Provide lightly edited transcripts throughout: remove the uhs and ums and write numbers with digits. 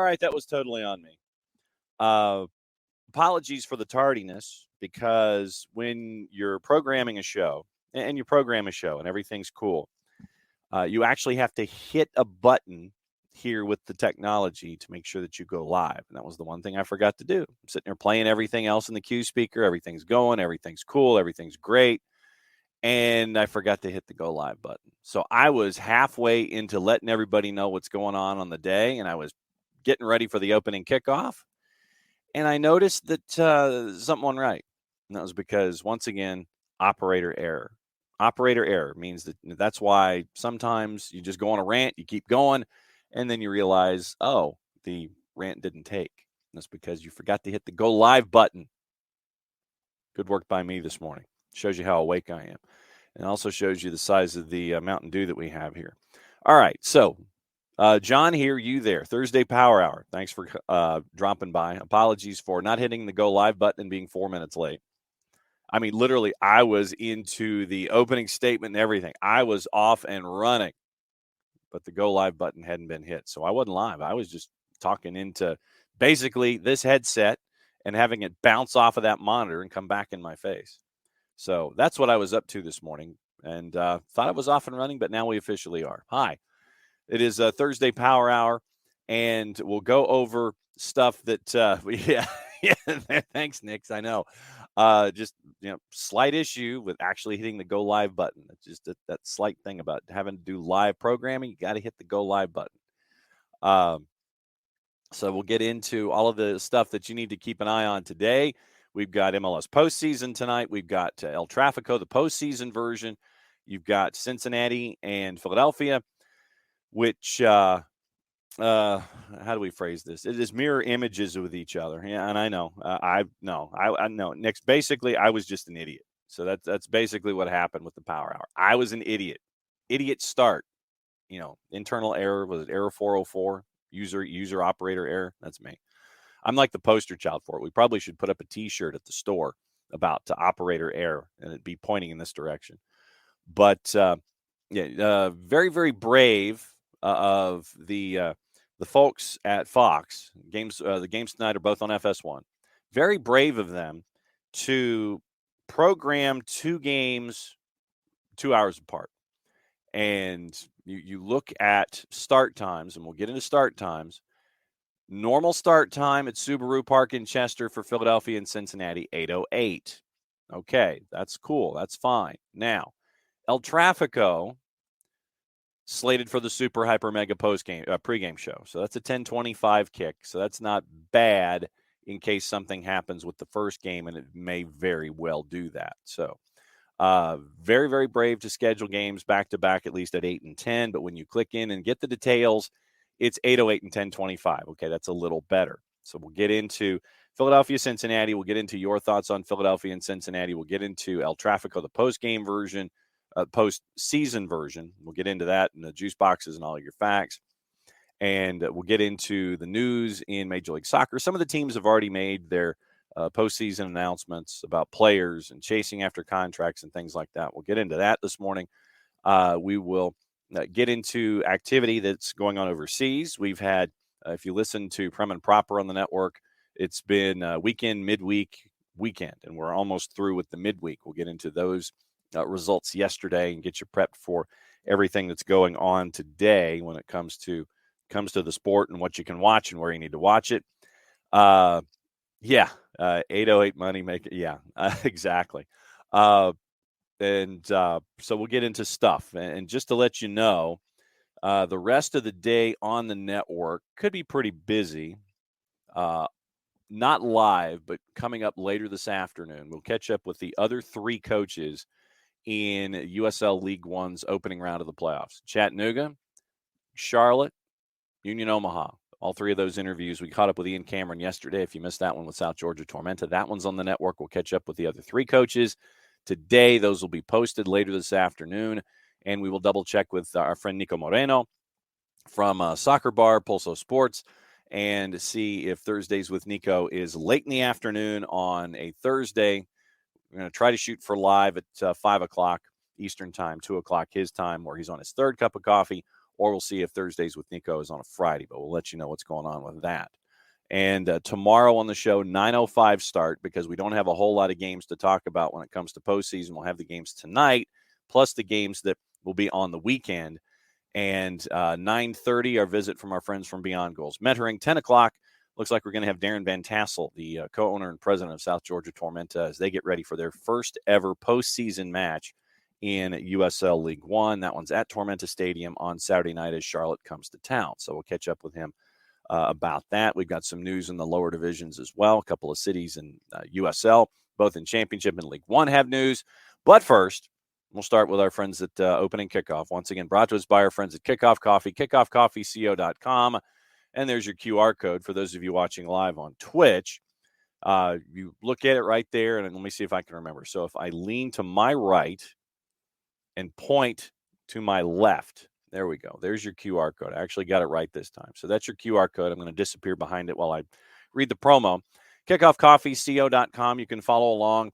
right, that was totally on me. Apologies for the tardiness, because when you're programming a show, and you program a show and everything's cool, you actually have to hit a button here with the technology to make sure that you go live. And that was the one thing I forgot to do. I'm sitting there playing everything else in the cue speaker. Everything's going. Everything's cool. Everything's great. And I forgot to hit the go live button. So I was halfway into letting everybody know what's going on the day, and I was getting ready for the opening kickoff. And I noticed that something wasn't right. And that was because, once again, operator error. Operator error means that's why sometimes you just go on a rant, you keep going, and then you realize, oh, the rant didn't take. And that's because you forgot to hit the go live button. Good work by me this morning. Shows you how awake I am. And also shows you the size of the Mountain Dew that we have here. All right, so John here, you there. Thursday Power Hour. Thanks for dropping by. Apologies for not hitting the go live button and being 4 minutes late. I mean, literally, I was into the opening statement and everything. I was off and running, but the go live button hadn't been hit. So I wasn't live. I was just talking into basically this headset and having it bounce off of that monitor and come back in my face. So that's what I was up to this morning, and thought I was off and running, but now we officially are. Hi. It is a Thursday Power Hour, and we'll go over stuff that yeah, thanks, Nix. I know. Just, slight issue with actually hitting the go live button. It's just that slight thing about having to do live programming. You got to hit the go live button. So we'll get into all of the stuff that you need to keep an eye on today. We've got MLS postseason tonight. We've got El Tráfico, the postseason version. You've got Cincinnati and Philadelphia, which how do we phrase this? It is mirror images with each other. Yeah, and I know. I know. Next, basically, I was just an idiot. So that's basically what happened with the Power Hour. I was an idiot. Idiot start. Internal error. Was it error 404? User operator error. That's me. I'm like the poster child for it. We probably should put up a T-shirt at the store about operator error, and it'd be pointing in this direction. But very, very brave of the folks at Fox. The games tonight are both on FS1. Very brave of them to program two games 2 hours apart. And you look at start times, and we'll get into start times. Normal start time at Subaru Park in Chester for Philadelphia and Cincinnati, 8:08. Okay, that's cool. That's fine. Now, El Tráfico slated for the Super Hyper Mega pregame show. So that's a 10:25 kick. So that's not bad in case something happens with the first game, and it may very well do that. So very, very brave to schedule games back-to-back, at least at 8 and 10. But when you click in and get the details, it's 8:08 and 10:25. Okay, that's a little better. So we'll get into Philadelphia, Cincinnati. We'll get into your thoughts on Philadelphia and Cincinnati. We'll get into El Tráfico, the post-game version, post-season version. We'll get into that and the juice boxes and all of your facts. And we'll get into the news in Major League Soccer. Some of the teams have already made their postseason announcements about players and chasing after contracts and things like that. We'll get into that this morning. We will get into activity that's going on overseas. We've had, if you listen to Prem and Proper on the network, it's been weekend, midweek, weekend, and we're almost through with the midweek. We'll get into those results yesterday and get you prepped for everything that's going on today when it comes to the sport and what you can watch and where you need to watch it. 808 money maker. Yeah, exactly. So we'll get into stuff. And just to let you know, the rest of the day on the network could be pretty busy. Not live, but coming up later this afternoon, we'll catch up with the other three coaches in USL League One's opening round of the playoffs. Chattanooga, Charlotte, Union Omaha. All three of those interviews. We caught up with Ian Cameron yesterday. If you missed that one with South Georgia Tormenta, that one's on the network. We'll catch up with the other three coaches today. Those will be posted later this afternoon, and we will double-check with our friend Nico Moreno from Soccer Bar, Pulso Sports, and see if Thursdays with Nico is late in the afternoon on a Thursday. We're going to try to shoot for live at 5 o'clock Eastern time, 2 o'clock his time, where he's on his third cup of coffee, or we'll see if Thursdays with Nico is on a Friday, but we'll let you know what's going on with that. And tomorrow on the show, 9:05 start, because we don't have a whole lot of games to talk about when it comes to postseason. We'll have the games tonight, plus the games that will be on the weekend. And 9:30, our visit from our friends from Beyond Goals Mentoring. 10 o'clock, looks like we're going to have Darren Van Tassel, the co-owner and president of South Georgia Tormenta, as they get ready for their first ever postseason match in USL League One. That one's at Tormenta Stadium on Saturday night as Charlotte comes to town. So we'll catch up with him about that. We've got some news in the lower divisions as well. A couple of cities in USL, both in Championship and League One, have news. But first, we'll start with our friends at Opening Kickoff. Once again, brought to us by our friends at Kickoff Coffee, kickoffcoffeeco.com. And there's your QR code for those of you watching live on Twitch. You look at it right there, and let me see if I can remember. So if I lean to my right and point to my left, there we go. There's your QR code. I actually got it right this time. So that's your QR code. I'm going to disappear behind it while I read the promo. Kickoffcoffeeco.com. You can follow along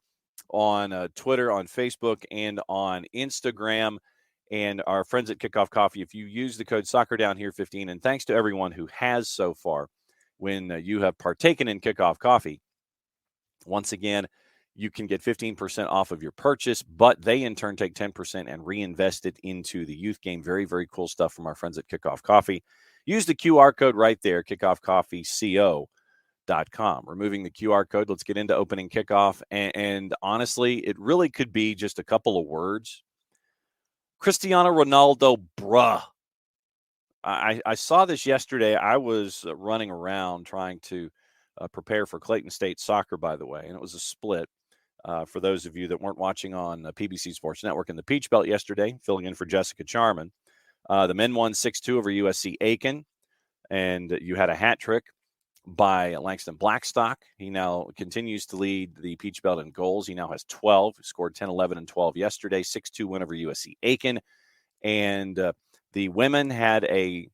on Twitter, on Facebook, and on Instagram. And our friends at Kickoff Coffee, if you use the code SoccerDownHere15, and thanks to everyone who has so far, when you have partaken in Kickoff Coffee, once again, you can get 15% off of your purchase, but they in turn take 10% and reinvest it into the youth game. Very, very cool stuff from our friends at Kickoff Coffee. Use the QR code right there, kickoffcoffeeco.com. Removing the QR code, let's get into Opening Kickoff. And honestly, it really could be just a couple of words. Cristiano Ronaldo, bruh. I saw this yesterday. I was running around trying to prepare for Clayton State soccer, by the way, and it was a split. For those of you that weren't watching on PBC Sports Network in the Peach Belt yesterday, filling in for Jessica Charman. The men won 6-2 over USC Aiken, and you had a hat trick by Langston Blackstock. He now continues to lead the Peach Belt in goals. He now has 12. He scored 10, 11, and 12 yesterday. 6-2 win over USC Aiken. And the women had a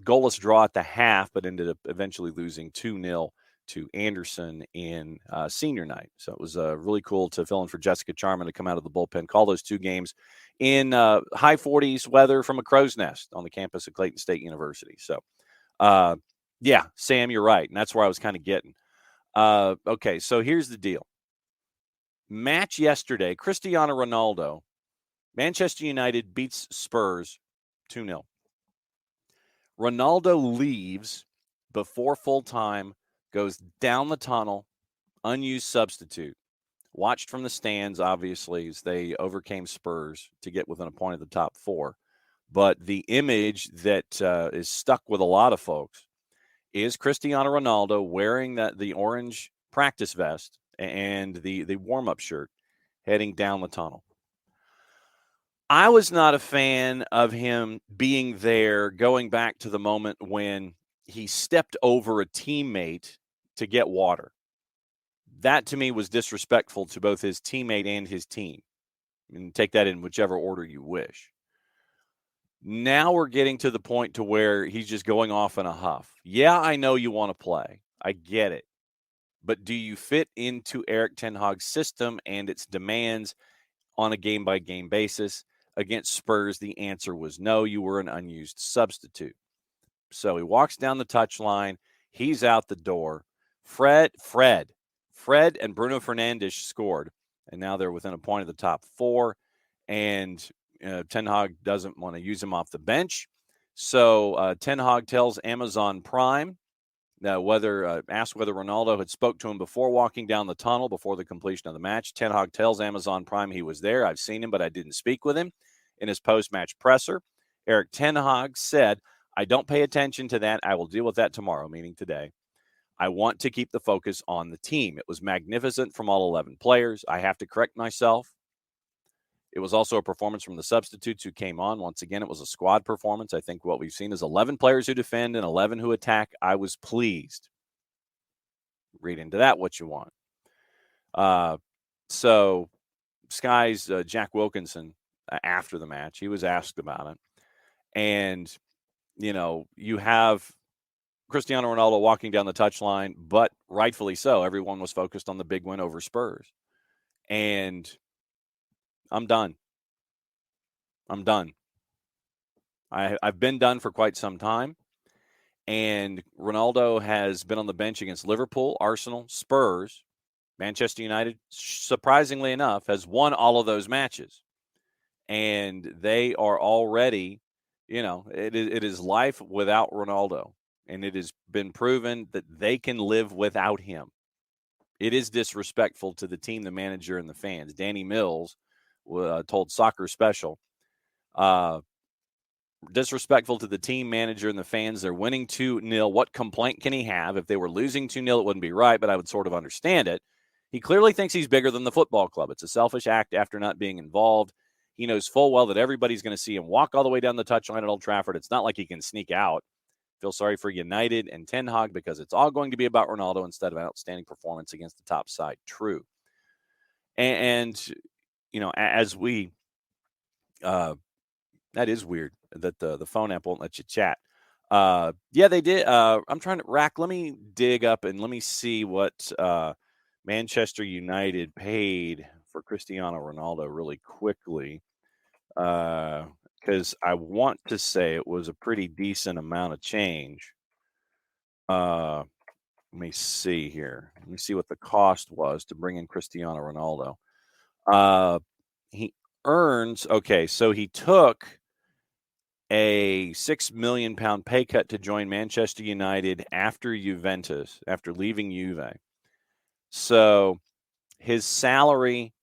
goalless draw at the half, but ended up eventually losing 2-0 to Anderson in senior night. So it was really cool to fill in for Jessica Charman to come out of the bullpen, call those two games in high 40s weather from a crow's nest on the campus of Clayton State University. So, yeah, Sam, you're right. And that's where I was kind of getting. Okay, so here's the deal. Match yesterday, Cristiano Ronaldo, Manchester United beats Spurs 2-0. Ronaldo leaves before full time, goes down the tunnel, unused substitute. Watched from the stands, obviously, as they overcame Spurs to get within a point of the top four. But the image that is stuck with a lot of folks is Cristiano Ronaldo wearing the orange practice vest and the warm-up shirt heading down the tunnel. I was not a fan of him being there, going back to the moment when he stepped over a teammate to get water. That, to me, was disrespectful to both his teammate and his team. And take that in whichever order you wish. Now we're getting to the point to where he's just going off in a huff. Yeah, I know you want to play. I get it. But do you fit into Erik ten Hag's system and its demands on a game-by-game basis? Against Spurs, the answer was no. You were an unused substitute. So he walks down the touchline. He's out the door. Fred and Bruno Fernandes scored, and now they're within a point of the top four. And Ten Hag doesn't want to use him off the bench. So Ten Hag tells Amazon Prime asked whether Ronaldo had spoke to him before walking down the tunnel before the completion of the match. Ten Hag tells Amazon Prime he was there. I've seen him, but I didn't speak with him. In his post-match presser, Erik ten Hag said, I don't pay attention to that. I will deal with that tomorrow, meaning today. I want to keep the focus on the team. It was magnificent from all 11 players. I have to correct myself. It was also a performance from the substitutes who came on. Once again, it was a squad performance. I think what we've seen is 11 players who defend and 11 who attack. I was pleased. Read into that what you want. So Sky's Jack Wilkinson, after the match, he was asked about it. And, you have Cristiano Ronaldo walking down the touchline, but rightfully so. Everyone was focused on the big win over Spurs. And I'm done. I've been done for quite some time. And Ronaldo has been on the bench against Liverpool, Arsenal, Spurs, Manchester United. Surprisingly enough, has won all of those matches. And they are already, it is life without Ronaldo. And it has been proven that they can live without him. It is disrespectful to the team, the manager, and the fans. Danny Mills told Soccer Special, disrespectful to the team, manager, and the fans. They're winning 2-0. What complaint can he have? If they were losing 2-0, it wouldn't be right, but I would sort of understand it. He clearly thinks he's bigger than the football club. It's a selfish act after not being involved. He knows full well that everybody's going to see him walk all the way down the touchline at Old Trafford. It's not like he can sneak out. Feel sorry for United and Ten Hag because it's all going to be about Ronaldo instead of an outstanding performance against the top side. True. And as we that is weird that the phone app won't let you chat. Yeah, they did. I'm trying to let me dig up and let me see what Manchester United paid for Cristiano Ronaldo really quickly. Because I want to say it was a pretty decent amount of change. Let me see here. Let me see what the cost was to bring in Cristiano Ronaldo. He earns, okay, so he took a £6 million pay cut to join Manchester United after Juventus, after leaving Juve. So his salary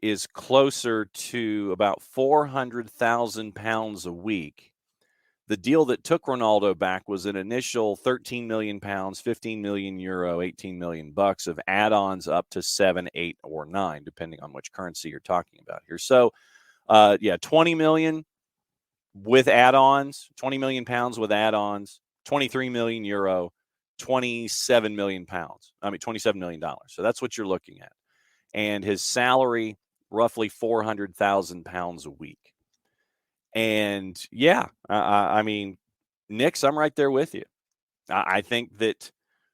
is closer to about £400,000 a week. The deal that took Ronaldo back was an initial £13 million, €15 million, €18 million of add-ons up to 7, 8, or 9, depending on which currency you're talking about here. So, 20 million with add-ons, £20 million with add-ons, €23 million, £27 million. $27 million. So that's what you're looking at. And his salary, roughly £400,000 a week. And yeah, I mean, Nix, I'm right there with you. I think that,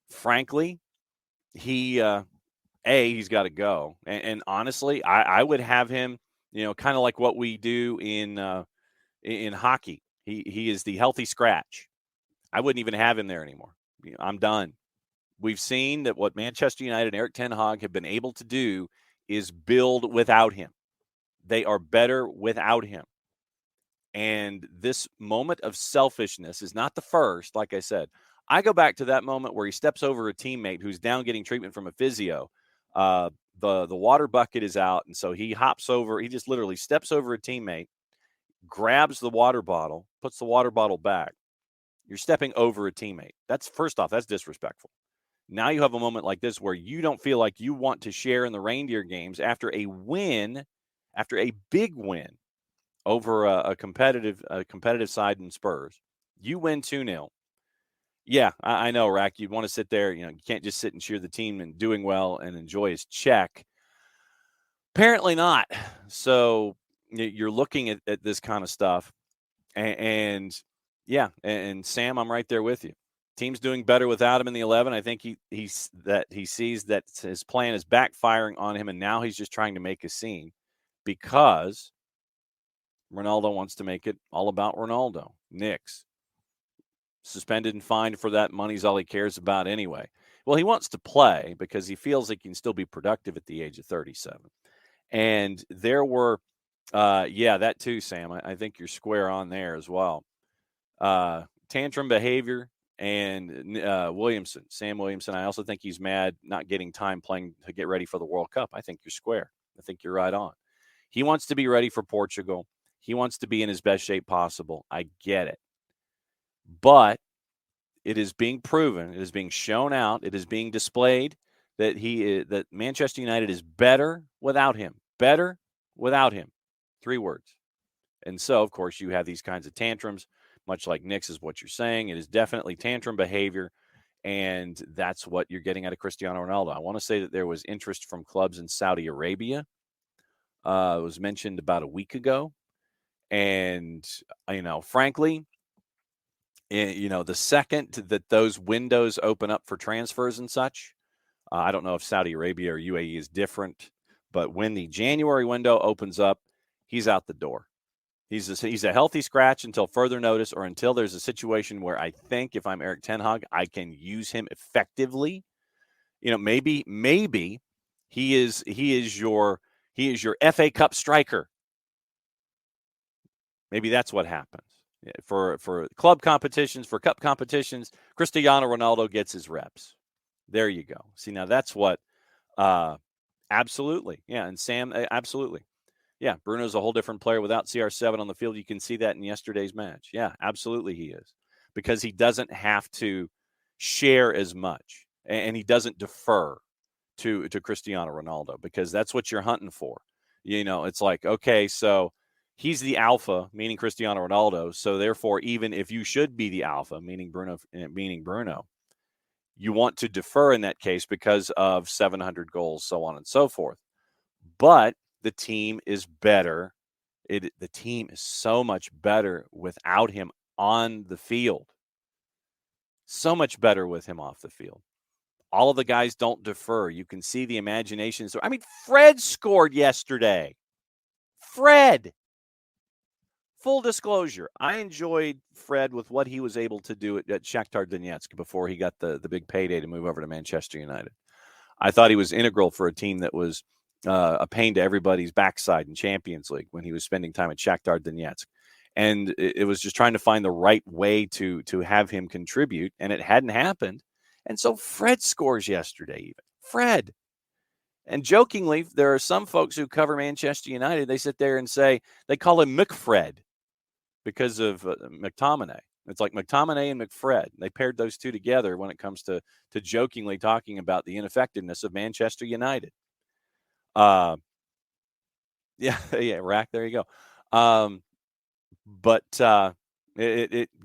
frankly, he's got to go. And honestly, I would have him, kind of like what we do in hockey. He is the healthy scratch. I wouldn't even have him there anymore. I'm done. We've seen that what Manchester United and Eric Ten Hag have been able to do is build without him. They are better without him. And this moment of selfishness is not the first, like I said. I go back to that moment where he steps over a teammate who's down getting treatment from a physio. The water bucket is out, and so he hops over. He just literally steps over a teammate, grabs the water bottle, puts the water bottle back. You're stepping over a teammate. First off, that's disrespectful. Now you have a moment like this where you don't feel like you want to share in the reindeer games after a big win over a competitive side in Spurs. You win 2-0. Yeah, I know, Rack. You'd want to sit there. You can't just sit and cheer the team and doing well and enjoy his check. Apparently not. So you're looking at this kind of stuff. And Sam, I'm right there with you. Team's doing better without him in the 11. I think he sees that his plan is backfiring on him, and now he's just trying to make a scene because Ronaldo wants to make it all about Ronaldo. Nix. Suspended and fined for that. Money's all he cares about anyway. Well, he wants to play because he feels he can still be productive at the age of 37. And there were, that too, Sam. I think you're square on there as well. Tantrum behavior and Williamson, Sam Williamson. I also think he's mad not getting time playing to get ready for the World Cup. I think you're square. I think you're right on. He wants to be ready for Portugal. He wants to be in his best shape possible. I get it. But it is being proven, it is being shown out, it is being displayed that that Manchester United is better without him. Better without him. 3 words. And so, of course, you have these kinds of tantrums, much like Nix is what you're saying. It is definitely tantrum behavior, and that's what you're getting out of Cristiano Ronaldo. I want to say that there was interest from clubs in Saudi Arabia. It was mentioned about a week ago. And, frankly, the second that those windows open up for transfers and such, I don't know if Saudi Arabia or UAE is different, but when the January window opens up, he's out the door. He's a healthy scratch until further notice, or until there's a situation where I think if I'm Erik ten Hag, I can use him effectively. Maybe he is your FA Cup striker. Maybe that's what happens. For club competitions, for cup competitions, Cristiano Ronaldo gets his reps. There you go. See, now that's what absolutely. Yeah, and Sam, absolutely. Yeah, Bruno's a whole different player without CR7 on the field. You can see that in yesterday's match. Yeah, absolutely he is. Because he doesn't have to share as much, and he doesn't defer to Cristiano Ronaldo, because that's what you're hunting for. It's like, okay, so he's the alpha, meaning Cristiano Ronaldo. So therefore, even if you should be the alpha, meaning Bruno, you want to defer in that case because of 700 goals, so on and so forth. But the team is better. The team is so much better without him on the field. So much better with him off the field. All of the guys don't defer. You can see the imagination. I mean, Fred scored yesterday. Fred. Full disclosure, I enjoyed Fred with what he was able to do at Shakhtar Donetsk before he got the big payday to move over to Manchester United. I thought he was integral for a team that was a pain to everybody's backside in Champions League when he was spending time at Shakhtar Donetsk. And it was just trying to find the right way to have him contribute, and it hadn't happened. And so Fred scores yesterday even. Fred. And jokingly, there are some folks who cover Manchester United, they sit there and say, they call him McFred because of McTominay. It's like McTominay and McFred. They paired those two together when it comes to jokingly talking about the ineffectiveness of Manchester United. Yeah, Rack, there you go. But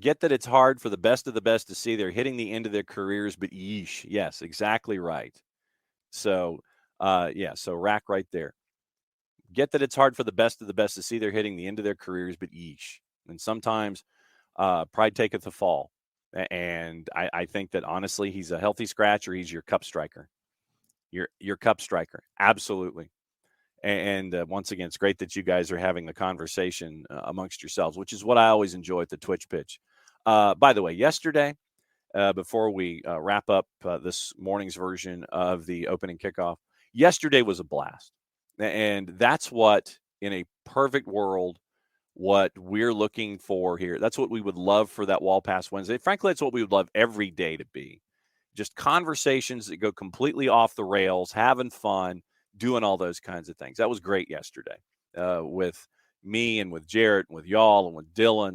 get that it's hard for the best of the best to see they're hitting the end of their careers, but yeesh. Yes, exactly right. So, so Rack right there. Get that it's hard for the best of the best to see they're hitting the end of their careers, but yeesh. And sometimes pride taketh a fall. And I think that, honestly, he's a healthy scratch, or he's your cup striker. Your cup striker. Absolutely. And once again, it's great that you guys are having the conversation amongst yourselves, which is what I always enjoy at the Twitch pitch. By the way, yesterday, before we wrap up this morning's version of the opening kickoff, yesterday was a blast. And that's what, in a perfect world, what we're looking for here. That's what we would love for that Wall Pass Wednesday. Frankly, that's what we would love every day to be. Just conversations that go completely off the rails, having fun, doing all those kinds of things. That was great yesterday with me and with Jarrett and with y'all and with Dylan.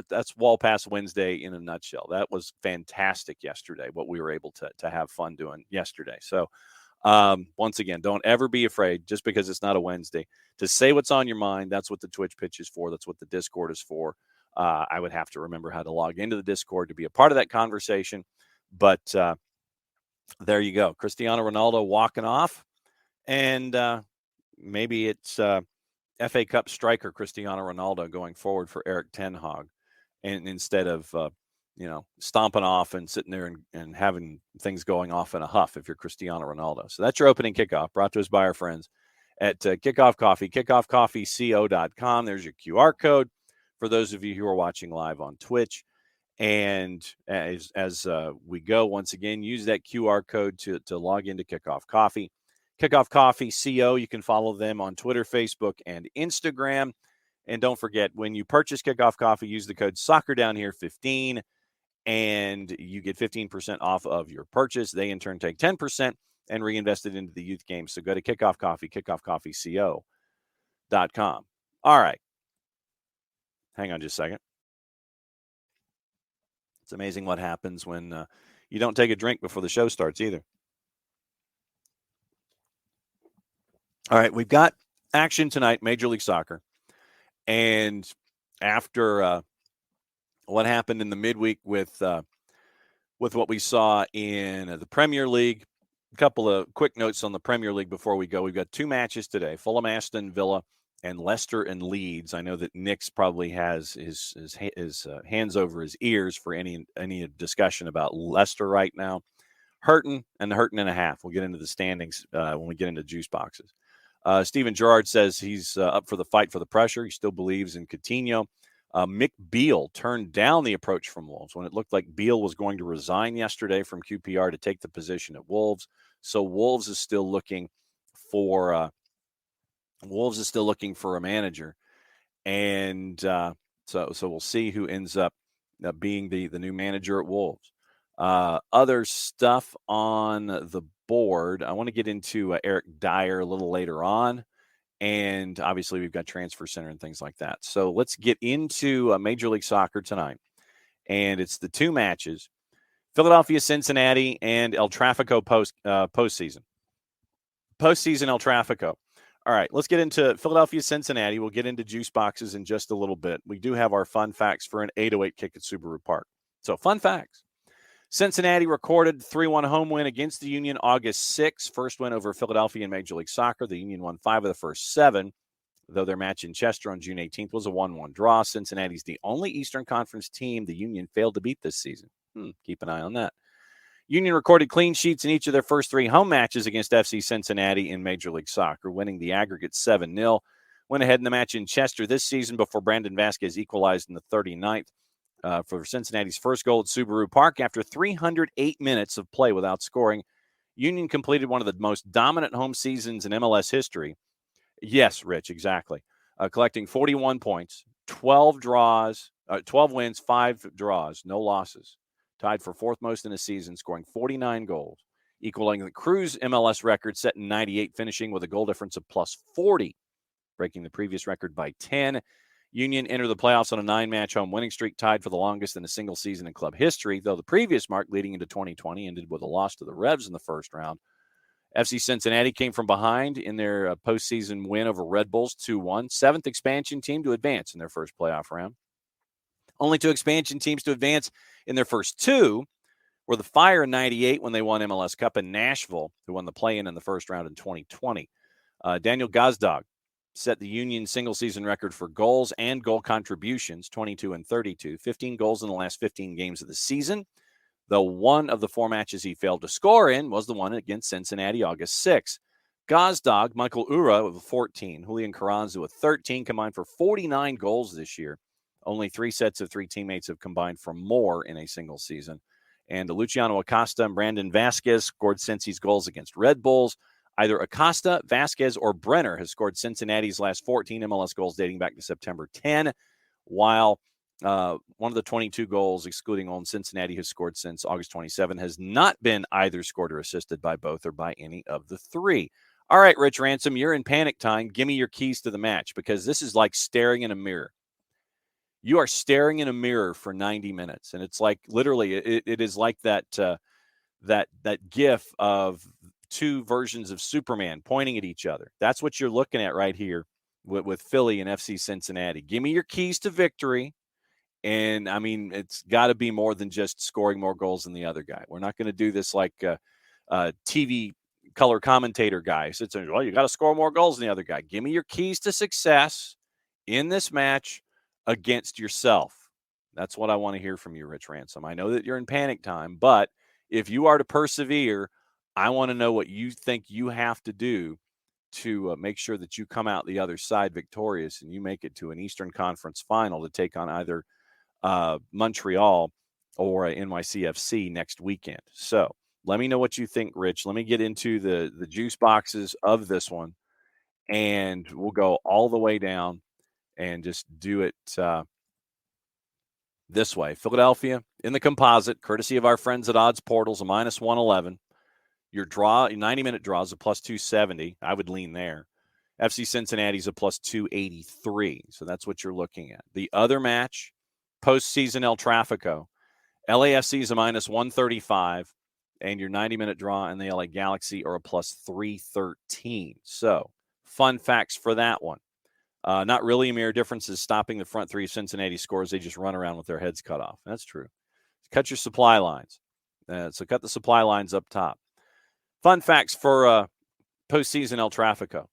That's Wall Pass Wednesday in a nutshell. That was fantastic yesterday, what we were able to have fun doing yesterday. So once again, don't ever be afraid, just because it's not a Wednesday, to say what's on your mind. That's what the Twitch pitch is for. That's what the Discord is for. I would have to remember how to log into the Discord to be a part of that conversation. But there you go. Cristiano Ronaldo walking off. And maybe it's FA Cup striker Cristiano Ronaldo going forward for Erik ten Hag, and instead of stomping off and sitting there and having things going off in a huff if you're Cristiano Ronaldo. So that's your opening kickoff, brought to us by our friends at Kickoff Coffee, kickoffcoffeeco.com. There's your QR code for those of you who are watching live on Twitch. And as we go, once again, use that QR code to log into Kickoff Coffee. Kickoff Coffee CO. You can follow them on Twitter, Facebook, and Instagram. And don't forget, when you purchase Kickoff Coffee, use the code SoccerDownHere15, and you get 15% off of your purchase. They, in turn, take 10% and reinvest it into the youth game. So go to Kickoff Coffee, kickoffcoffeeco.com. All right. Hang on just a second. It's amazing what happens when you don't take a drink before the show starts either. All right, we've got action tonight, Major League Soccer. And after what happened in the midweek with what we saw in the Premier League, a couple of quick notes on the Premier League before we go. We've got two matches today, Fulham, Aston Villa, and Leicester and Leeds. I know that Nick's probably has his hands over his ears for any discussion about Leicester right now. Hurting and a half. We'll get into the standings when we get into juice boxes. Steven Gerrard says he's up for the fight for the pressure. He still believes in Coutinho. Mick Beal turned down the approach from Wolves when it looked like Beal was going to resign yesterday from QPR to take the position at Wolves. So Wolves is still looking for a manager, and so we'll see who ends up being the new manager at Wolves. Other stuff on the board. I want to get into Eric Dyer a little later on. And obviously, we've got Transfer Center and things like that. So let's get into Major League Soccer tonight. And it's the two matches, Philadelphia, Cincinnati, and El Trafico postseason. Postseason El Trafico. All right, let's get into Philadelphia, Cincinnati. We'll get into juice boxes in just a little bit. We do have our fun facts for an 808 kick at Subaru Park. So fun facts. Cincinnati recorded 3-1 home win against the Union August 6. First win over Philadelphia in Major League Soccer. The Union won 5 of the first 7, though their match in Chester on June 18th was a 1-1 draw. Cincinnati's the only Eastern Conference team the Union failed to beat this season. Keep an eye on that. Union recorded clean sheets in each of their first 3 home matches against FC Cincinnati in Major League Soccer, winning the aggregate 7-0. Went ahead in the match in Chester this season before Brandon Vasquez equalized in the 39th. For Cincinnati's first goal at Subaru Park after 308 minutes of play without scoring. Union completed one of the most dominant home seasons in MLS history. Yes, Rich, exactly. Collecting 41 points, 12 wins, 5 draws, no losses. Tied for 4th most in a season, scoring 49 goals, equaling the Cruz MLS record set in 98, finishing with a goal difference of plus 40, breaking the previous record by 10. Union entered the playoffs on a 9-match home winning streak, tied for the longest in a single season in club history, though the previous mark leading into 2020 ended with a loss to the Revs in the first round. FC Cincinnati came from behind in their postseason win over Red Bulls 2-1, 7th expansion team to advance in their first playoff round. Only 2 expansion teams to advance in their first 2 were the Fire in 98 when they won MLS Cup in Nashville, who won the play-in the first round in 2020. Daniel Gazdag set the Union single-season record for goals and goal contributions, 22 and 32, 15 goals in the last 15 games of the season, though one of the 4 matches he failed to score in was the one against Cincinnati August 6. Gazdag, Michael Ura with 14, Julian Carranza with 13, combined for 49 goals this year. Only 3 sets of 3 teammates have combined for more in a single season. And Luciano Acosta and Brandon Vasquez scored Cincy's goals against Red Bulls. Either Acosta, Vasquez, or Brenner has scored Cincinnati's last 14 MLS goals dating back to September 10, while one of the 22 goals, excluding on Cincinnati, has scored since August 27, has not been either scored or assisted by both or by any of the 3. All right, Rich Ransom, you're in panic time. Give me your keys to the match, because this is like staring in a mirror. You are staring in a mirror for 90 minutes, and it's like literally it is like that gif of 2 versions of Superman pointing at each other. That's what you're looking at right here with Philly and FC Cincinnati. Give me your keys to victory. And, I mean, it's got to be more than just scoring more goals than the other guy. We're not going to do this like TV color commentator guy who sits there, well, you got to score more goals than the other guy. Give me your keys to success in this match against yourself. That's what I want to hear from you, Rich Ransom. I know that you're in panic time, but if you are to persevere, I want to know what you think you have to do to make sure that you come out the other side victorious and you make it to an Eastern Conference final to take on either Montreal or NYCFC next weekend. So let me know what you think, Rich. Let me get into the juice boxes of this one, and we'll go all the way down and just do it this way. Philadelphia in the composite, courtesy of our friends at Odds Portals, a minus 111. Your 90-minute draw is a plus 270. I would lean there. FC Cincinnati's a plus 283. So that's what you're looking at. The other match, postseason El Trafico, LAFC is a minus 135, and your 90-minute draw and the LA Galaxy are a plus 313. So fun facts for that one. Not really a mere difference is stopping the front 3 of Cincinnati scores. They just run around with their heads cut off. That's true. Cut your supply lines. So cut the supply lines up top. Fun facts for postseason El Trafico.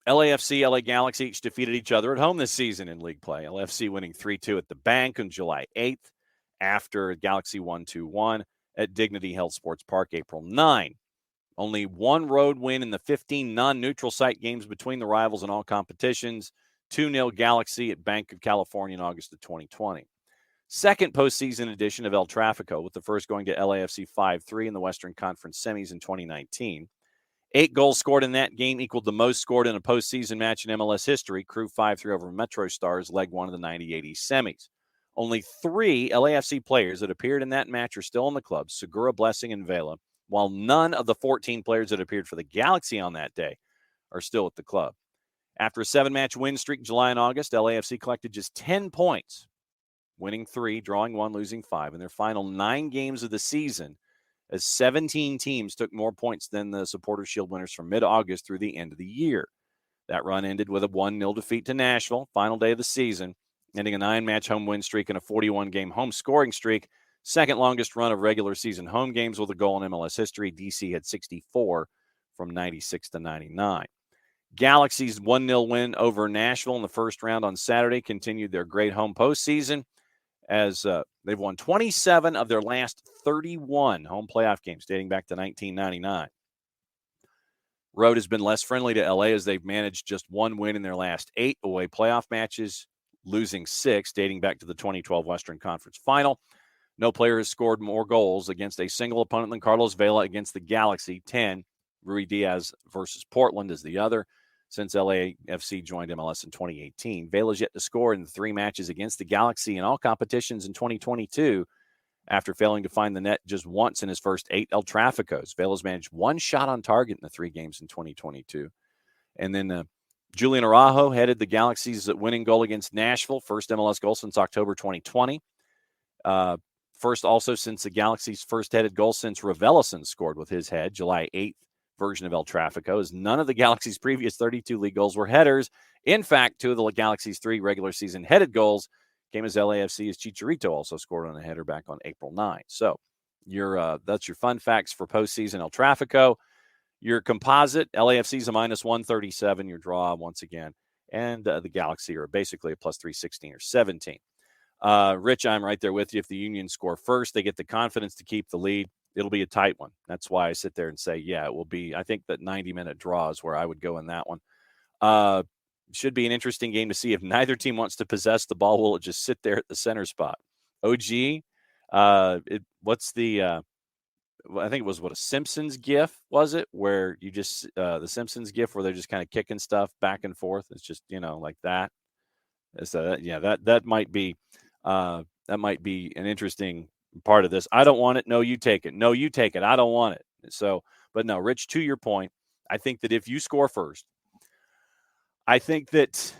LAFC, LA Galaxy each defeated each other at home this season in league play. LAFC winning 3-2 at the Bank on July 8th after Galaxy won 2-1 at Dignity Health Sports Park April 9. Only one road win in the 15 non-neutral site games between the rivals in all competitions. 2-0 Galaxy at Bank of California in August of 2020. Second postseason edition of El Tráfico, with the first going to LAFC 5-3 in the Western Conference semis in 2019. 8 goals scored in that game equaled the most scored in a postseason match in MLS history. Crew 5-3 over Metro Stars, leg one of the 90-80 semis. Only 3 LAFC players that appeared in that match are still in the club, Segura, Blessing, and Vela, while none of the 14 players that appeared for the Galaxy on that day are still at the club. After a 7-match win streak in July and August, LAFC collected just 10 points, winning 3, drawing 1, losing 5 in their final 9 games of the season, as 17 teams took more points than the Supporters' Shield winners from mid-August through the end of the year. That run ended with a 1-0 defeat to Nashville, final day of the season, ending a 9-match home win streak and a 41-game home scoring streak, second longest run of regular season home games with a goal in MLS history. DC had 64 from 96 to 99. Galaxy's 1-0 win over Nashville in the first round on Saturday continued their great home postseason, as they've won 27 of their last 31 home playoff games dating back to 1999. Road has been less friendly to LA, as they've managed just 1 win in their last 8 away playoff matches, losing 6 dating back to the 2012 Western Conference Final. No player has scored more goals against a single opponent than Carlos Vela against the Galaxy, 10. Rui Diaz versus Portland is the other. Since LAFC joined MLS in 2018, Vela's yet to score in the 3 matches against the Galaxy in all competitions in 2022, after failing to find the net just once in his first 8 El Tráficos. Vela's managed 1 shot on target in the 3 games in 2022. And then Julian Araujo headed the Galaxy's winning goal against Nashville, first MLS goal since October 2020. First also since the Galaxy's first headed goal since Raveloson scored with his head, July 8th. Version of El Tráfico, as none of the Galaxy's previous 32 league goals were headers. In fact, 2 of the Galaxy's 3 regular season headed goals came as LAFC's Chicharito also scored on a header back on April 9. So that's your fun facts for postseason El Tráfico. Your composite, LAFC's a minus 137, your draw once again, and the Galaxy are basically a plus 316 or 17. Rich, I'm right there with you. If the Union score first, they get the confidence to keep the lead. It'll be a tight one. That's why I sit there and say, yeah, it will be. I think that 90-minute draw is where I would go in that one. Should be an interesting game to see. If neither team wants to possess the ball, will it just sit there at the center spot? OG, what's the I think it was a Simpsons gif, was it? Where you just the Simpsons gif where they're just kind of kicking stuff back and forth. It's just, like that. So that might be an interesting part of this. I don't want it. No, you take it. No, you take it. I don't want it. So, but no, Rich, to your point, I think that if you score first, I think that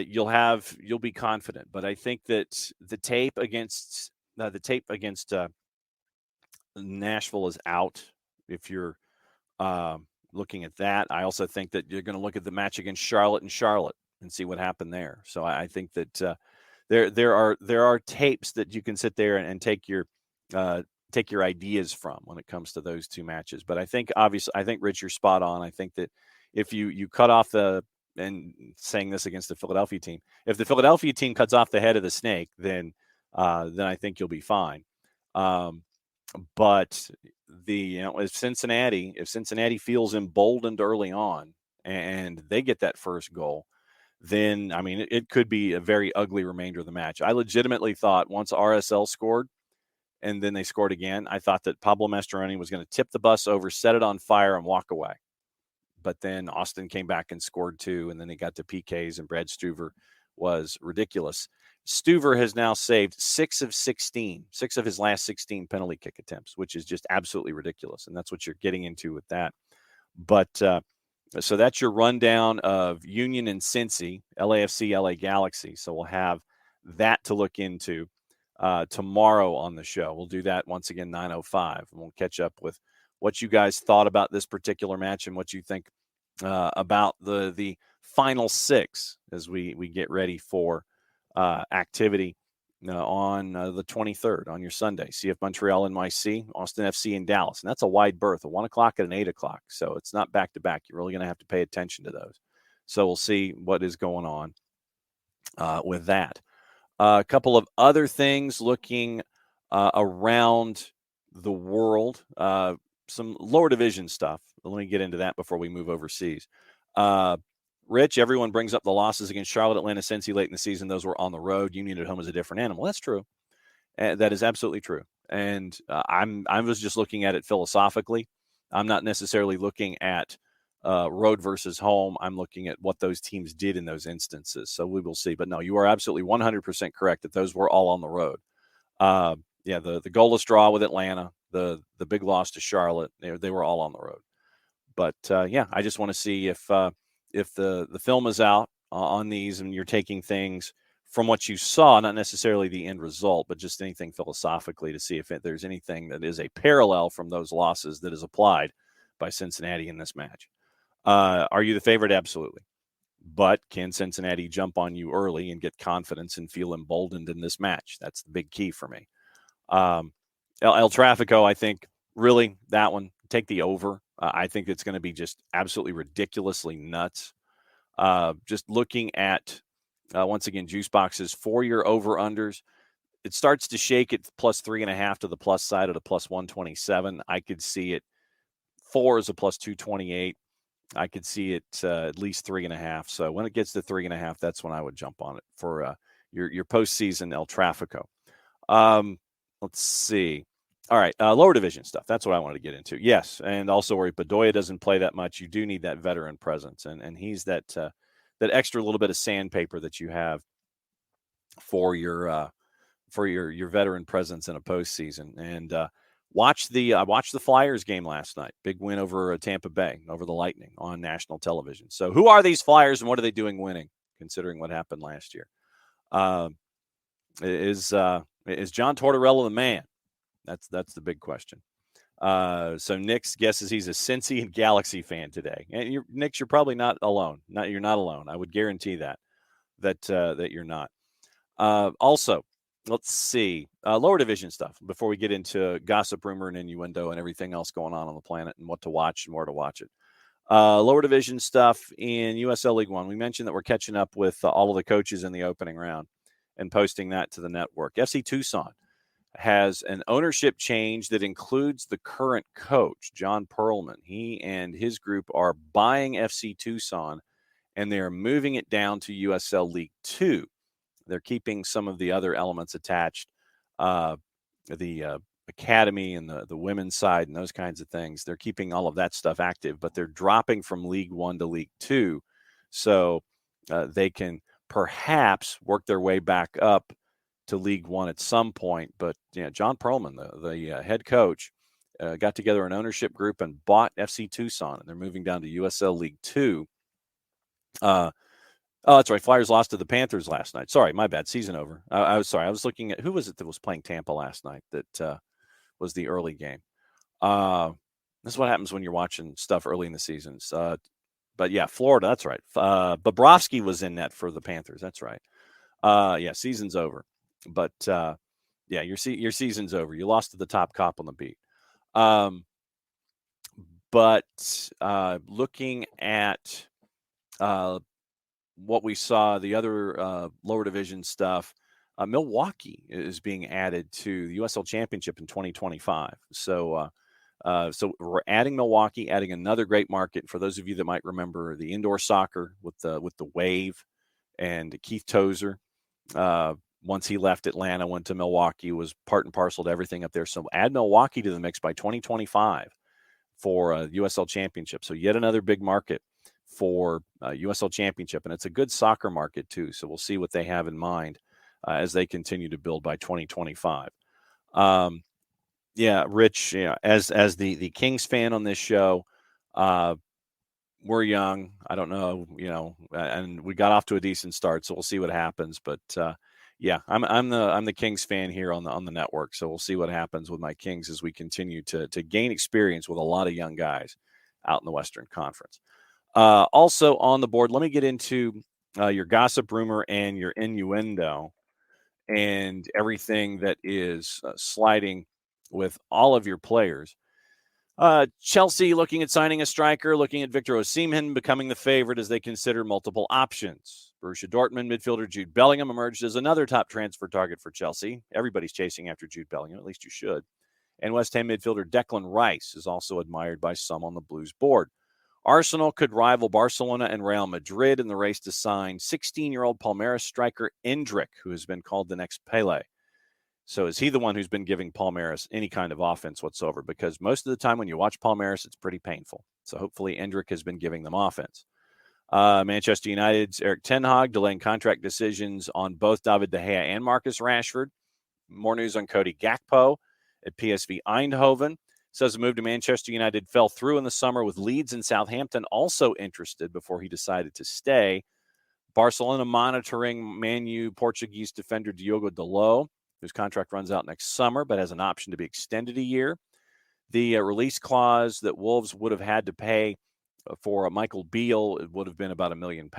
you'll be confident. But I think that the tape against Nashville is out. If you're looking at that, I also think that you're going to look at the match against Charlotte and see what happened there. So I think that there are tapes that you can sit there and take your ideas from when it comes to those 2 matches. But I think Rich, you're spot on. I think that if you cut off and saying this against the Philadelphia team, if the Philadelphia team cuts off the head of the snake, then I think you'll be fine. But if Cincinnati feels emboldened early on and they get that first goal, then, it could be a very ugly remainder of the match. I legitimately thought once RSL scored and then they scored again, I thought that Pablo Mastroeni was going to tip the bus over, set it on fire, and walk away. But then Austin came back and scored 2, and then they got to PKs, and Brad Stuver was ridiculous. Stuver has now saved 6 of his last 16 penalty kick attempts, which is just absolutely ridiculous, and that's what you're getting into with that. But so that's your rundown of Union and Cincy, LAFC, LA Galaxy. So we'll have that to look into tomorrow on the show. We'll do that once again, 9:05, and we'll catch up with what you guys thought about this particular match and what you think about the final 6 as we get ready for activity on the 23rd on your Sunday. CF Montreal, NYC, Austin FC, and Dallas. And that's a wide berth, a 1 o'clock and an 8 o'clock. So it's not back to back. You're really going to have to pay attention to those. So we'll see what is going on with that. A couple of other things looking around the world, some lower division stuff. let me get into that before we move overseas. Rich, everyone brings up the losses against Charlotte, Atlanta, Cincy late in the season. Those were on the road. Union at home is a different animal. That's true. That is absolutely true. And I was just looking at it philosophically. I'm not necessarily looking at road versus home. I'm looking at what those teams did in those instances. So we will see. But no, you are absolutely 100% correct that those were all on the road. Yeah, the goalless draw with Atlanta, the big loss to Charlotte, they were all on the road. But yeah, I just want to see if the film is out on these and you're taking things from what you saw, not necessarily the end result, but just anything philosophically to see if there's anything that is a parallel from those losses that is applied by Cincinnati in this match. Are you the favorite? Absolutely. But can Cincinnati jump on you early and get confidence and feel emboldened in this match? That's the big key for me. El Trafico, I think, really, that one, take the over. I think it's going to be just absolutely ridiculously nuts. Just looking at, once again, Juicebox's 4-year over-unders, it starts to shake at plus 3.5 to the plus side at a plus 127. I could see it 4 is a plus 228. I could see it at least 3.5. So when it gets to 3.5, that's when I would jump on it for your postseason El Trafico. Let's see. All right, lower division stuff. That's what I wanted to get into. Yes, and also where Bedoya doesn't play that much, you do need that veteran presence, and he's that extra little bit of sandpaper that you have for your veteran presence in a postseason. And I watched the Flyers game last night. Big win over Tampa Bay, over the Lightning on national television. So who are these Flyers and what are they doing winning, considering what happened last year? Is John Tortorella the man? That's the big question. So Nick's guesses he's a Cincy and Galaxy fan today. And Nick, you're probably not alone. You're not alone. I would guarantee that you're not. Also, let's see. Lower division stuff before we get into gossip, rumor, and innuendo and everything else going on the planet and what to watch and where to watch it. Lower division stuff in USL League One. We mentioned that we're catching up with all of the coaches in the opening round and posting that to the network. FC Tucson has an ownership change that includes the current coach, John Perlman. He and his group are buying FC Tucson, and they are moving it down to USL League 2. They're keeping some of the other elements attached, the academy and the women's side and those kinds of things. They're keeping all of that stuff active, but they're dropping from League 1 to League 2 so they can perhaps work their way back up to League 1 at some point. But John Perlman, the head coach, got together an ownership group and bought FC Tucson, and they're moving down to USL League 2. Oh, that's right. Flyers lost to the Panthers last night. Sorry, my bad. Season over. I was sorry. I was looking at who was it that was playing Tampa last night that was the early game. This is what happens when you're watching stuff early in the seasons. But yeah, Florida. That's right. Bobrovsky was in net for the Panthers. That's right. Yeah, season's over. But yeah, your season's over. You lost to the top cop on the beat. But looking at what we saw, the other lower division stuff, Milwaukee is being added to the USL Championship in 2025. So we're adding Milwaukee, adding another great market. For those of you that might remember the indoor soccer with the Wave and Keith Tozer, once he left Atlanta, went to Milwaukee, was part and parcel to everything up there. So add Milwaukee to the mix by 2025 for USL Championship. So yet another big market for USL Championship, and it's a good soccer market too. So we'll see what they have in mind as they continue to build by 2025. Yeah, Rich, as the Kings fan on this show, we're young. I don't know, and we got off to a decent start, so we'll see what happens. But yeah, I'm the Kings fan here on the network, so we'll see what happens with my Kings as we continue to gain experience with a lot of young guys out in the Western Conference. Also on the board, let me get into your gossip, rumor, and your innuendo and everything that is sliding with all of your players. Chelsea looking at signing a striker, looking at Victor Osimhen becoming the favorite as they consider multiple options. Borussia Dortmund midfielder Jude Bellingham emerged as another top transfer target for Chelsea. Everybody's chasing after Jude Bellingham, at least you should. And West Ham midfielder Declan Rice is also admired by some on the Blues board. Arsenal could rival Barcelona and Real Madrid in the race to sign 16-year-old Palmeiras striker Endrick, who has been called the next Pele. So is he the one who's been giving Palmeiras any kind of offense whatsoever? Because most of the time when you watch Palmeiras, it's pretty painful. So hopefully Endrick has been giving them offense. Manchester United's Erik ten Hag delaying contract decisions on both David De Gea and Marcus Rashford. More news on Cody Gakpo at PSV Eindhoven. Says the move to Manchester United fell through in the summer with Leeds and Southampton also interested before he decided to stay. Barcelona monitoring Man U Portuguese defender Diogo Dalot, whose contract runs out next summer but has an option to be extended a year. The release clause that Wolves would have had to pay for Michael Beale, it would have been about £1 million.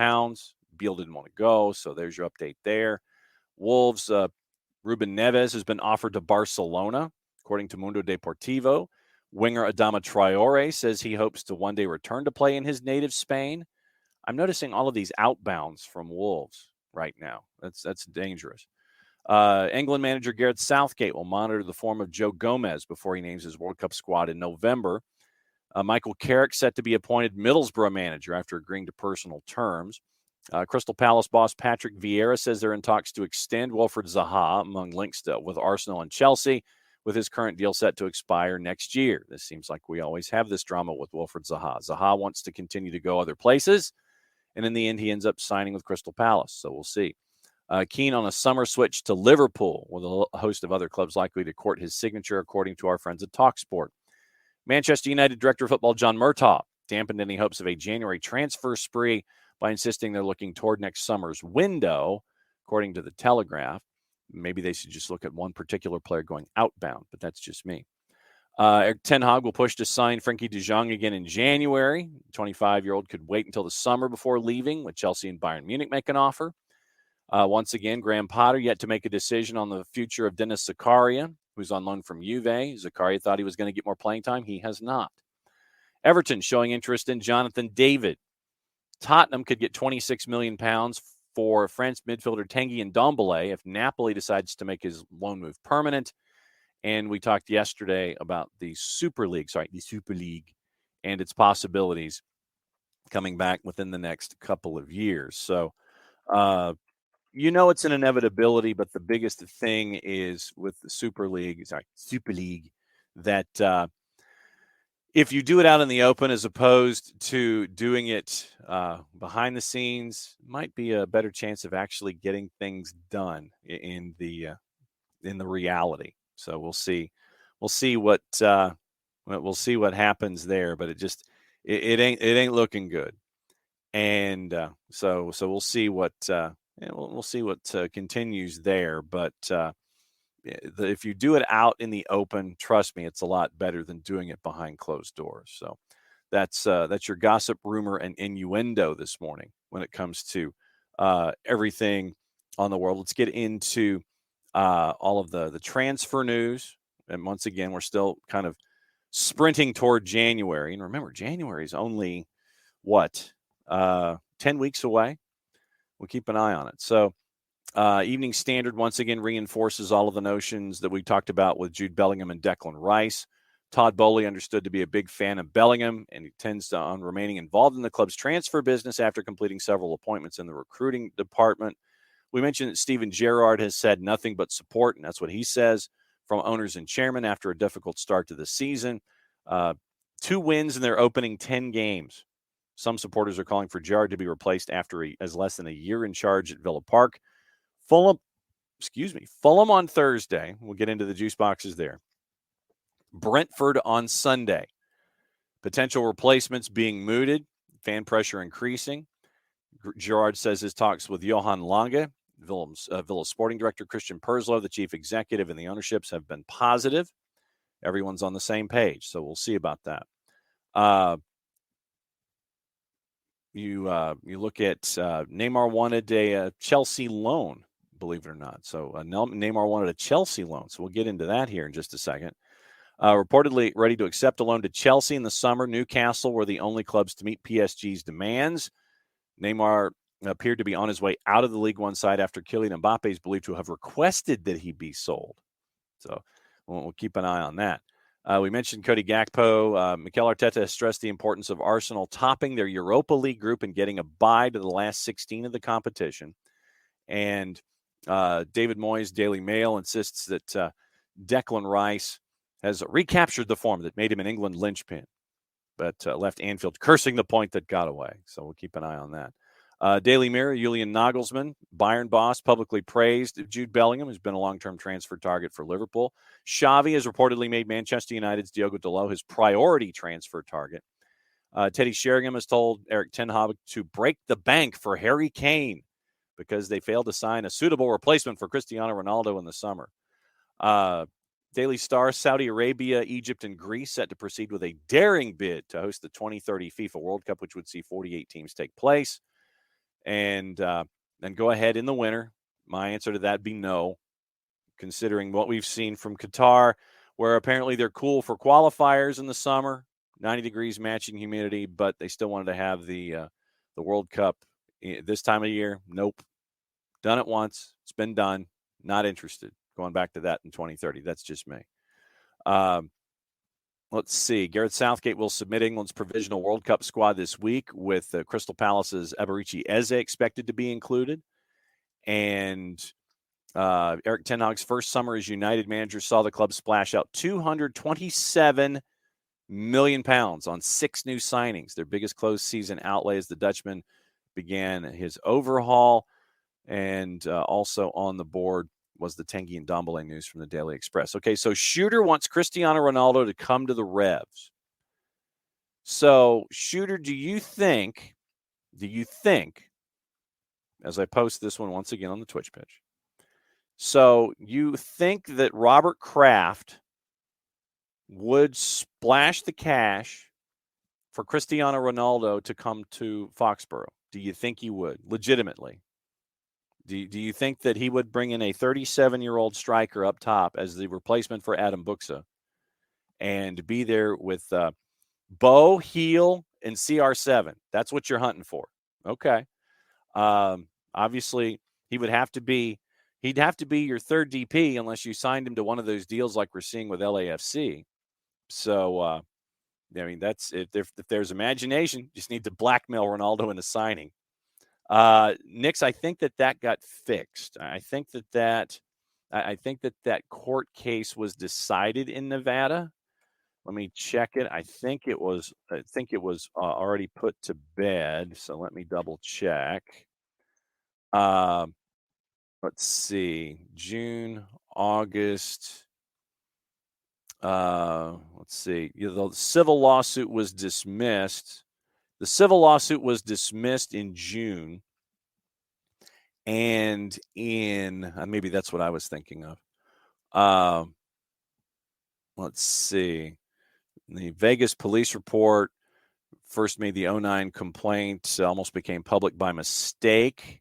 Beale didn't want to go, so there's your update there. Wolves, Ruben Neves has been offered to Barcelona, according to Mundo Deportivo. Winger Adama Traore says he hopes to one day return to play in his native Spain. I'm noticing all of these outbounds from Wolves right now. That's dangerous. England manager Gareth Southgate will monitor the form of Joe Gomez before he names his World Cup squad in November. Michael Carrick set to be appointed Middlesbrough manager after agreeing to personal terms. Crystal Palace boss Patrick Vieira says they're in talks to extend Wilfried Zaha, among links with Arsenal and Chelsea, with his current deal set to expire next year. This seems like we always have this drama with Wilfried Zaha. Zaha wants to continue to go other places, and in the end, he ends up signing with Crystal Palace, so we'll see. Keen on a summer switch to Liverpool, with a host of other clubs likely to court his signature, according to our friends at TalkSport. Manchester United Director of Football John Murtaugh dampened any hopes of a January transfer spree by insisting they're looking toward next summer's window, according to the Telegraph. Maybe they should just look at one particular player going outbound, but that's just me. Erik ten Hag will push to sign Frenkie de Jong again in January. The 25-year-old could wait until the summer before leaving, with Chelsea and Bayern Munich make an offer. Once again, Graham Potter yet to make a decision on the future of Dennis Zakaria, who's on loan from Juve. Zakaria thought he was going to get more playing time. He has not. Everton showing interest in Jonathan David. Tottenham could get £26 million for French midfielder Tanguy Ndombele if Napoli decides to make his loan move permanent. And we talked yesterday about the Super League and its possibilities coming back within the next couple of years. So, it's an inevitability, but the biggest thing is with the Super League, that if you do it out in the open as opposed to doing it behind the scenes, might be a better chance of actually getting things done in the reality. So we'll see. We'll see what happens there, but it ain't looking good. And so we'll see what we'll see what continues there. But if you do it out in the open, trust me, it's a lot better than doing it behind closed doors. So that's your gossip, rumor, and innuendo this morning when it comes to everything on the world. Let's get into all of the transfer news. And once again, we're still kind of sprinting toward January. And remember, January is only 10 weeks away. We'll keep an eye on it. So Evening Standard once again reinforces all of the notions that we talked about with Jude Bellingham and Declan Rice. Todd Bowley understood to be a big fan of Bellingham, and he tends to on remaining involved in the club's transfer business after completing several appointments in the recruiting department. We mentioned that Steven Gerrard has said nothing but support, and that's what he says, from owners and chairman after a difficult start to the season. 2 wins in their opening 10 games. Some supporters are calling for Gerrard to be replaced after as less than a year in charge at Villa Park. Fulham on Thursday. We'll get into the juice boxes there. Brentford on Sunday. Potential replacements being mooted. Fan pressure increasing. Gerrard says his talks with Johan Lange, Villa sporting director, Christian Perslow, the chief executive, and the ownerships have been positive. Everyone's on the same page, so we'll see about that. You look at Neymar wanted a Chelsea loan, believe it or not. So Neymar wanted a Chelsea loan. So we'll get into that here in just a second. Reportedly ready to accept a loan to Chelsea in the summer. Newcastle were the only clubs to meet PSG's demands. Neymar appeared to be on his way out of the League One side after Kylian Mbappe is believed to have requested that he be sold. So we'll keep an eye on that. We mentioned Cody Gakpo. Mikel Arteta has stressed the importance of Arsenal topping their Europa League group and getting a bye to the last 16 of the competition. And David Moyes, Daily Mail, insists that Declan Rice has recaptured the form that made him an England linchpin, but left Anfield cursing the point that got away. So we'll keep an eye on that. Daily Mirror, Julian Nagelsmann, Bayern boss, publicly praised Jude Bellingham, who's been a long-term transfer target for Liverpool. Xavi has reportedly made Manchester United's Diogo Dalot his priority transfer target. Teddy Sheringham has told Eric Ten Hag to break the bank for Harry Kane because they failed to sign a suitable replacement for Cristiano Ronaldo in the summer. Daily Star, Saudi Arabia, Egypt, and Greece set to proceed with a daring bid to host the 2030 FIFA World Cup, which would see 48 teams take place. And then go ahead in the winter. My answer to that would be no, considering what we've seen from Qatar, where apparently they're cool for qualifiers in the summer, 90 degrees matching humidity, but they still wanted to have the World Cup this time of year. Nope. Done it once. It's been done. Not interested. Going back to that in 2030. That's just me. Let's see. Gareth Southgate will submit England's provisional World Cup squad this week, with Crystal Palace's Eberici Eze expected to be included. And Eric Ten Hag's first summer as United manager saw the club splash out £227 million on 6 new signings, their biggest closed season outlay as the Dutchman began his overhaul. And also on the board was the Tanguy and Ndombele news from the Daily Express. Okay, so Shooter wants Cristiano Ronaldo to come to the Revs. So, Shooter, do you think, as I post this one once again on the Twitch pitch, so you think that Robert Kraft would splash the cash for Cristiano Ronaldo to come to Foxborough? Do you think he would, legitimately? Do you think that he would bring in a 37-year-old striker up top as the replacement for Adam Buxa and be there with Bo, Heel, and CR7? That's what you're hunting for. Okay. Obviously, he'd have to be your third DP unless you signed him to one of those deals like we're seeing with LAFC. So, I mean, that's if there's imagination, you just need to blackmail Ronaldo into signing. Nix, I think that got fixed. I think that court case was decided in Nevada. Let me check it. I think it was already put to bed. So let me double check. Let's see, June, August. Let's see. The civil lawsuit was dismissed. The civil lawsuit was dismissed in June. And in maybe that's what I was thinking of. Let's see. The Vegas police report first made the 09 complaint, almost became public by mistake.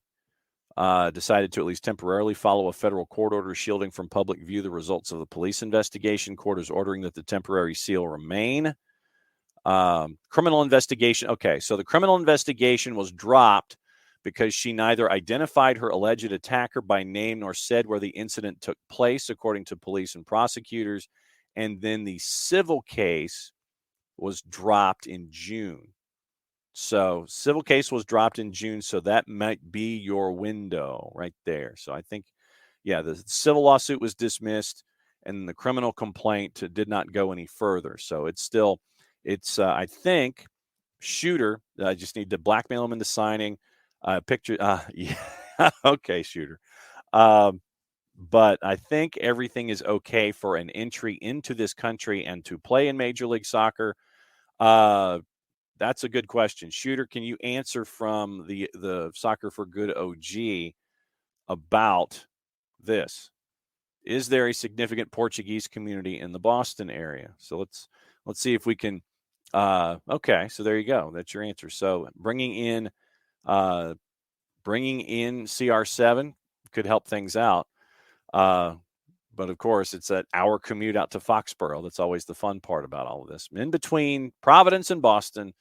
Decided to at least temporarily follow a federal court order shielding from public view the results of the police investigation. Court is ordering that the temporary seal remain. Criminal investigation. Okay, so the criminal investigation was dropped because she neither identified her alleged attacker by name nor said where the incident took place, according to police and prosecutors. And then the civil case was dropped in June. So civil case was dropped in June, so that might be your window right there. So I think, the civil lawsuit was dismissed and the criminal complaint did not go any further. So it's I think, Shooter, I just need to blackmail him into signing. Picture, yeah, okay, Shooter. But I think everything is okay for an entry into this country and to play in Major League Soccer. That's a good question. Shooter, can you answer from the Soccer for Good OG about this? Is there a significant Portuguese community in the Boston area? So let's see if we can. Okay, so there you go. That's your answer. So bringing in CR7 could help things out. But of course, it's that hour commute out to Foxborough. That's always the fun part about all of this. In between Providence and Boston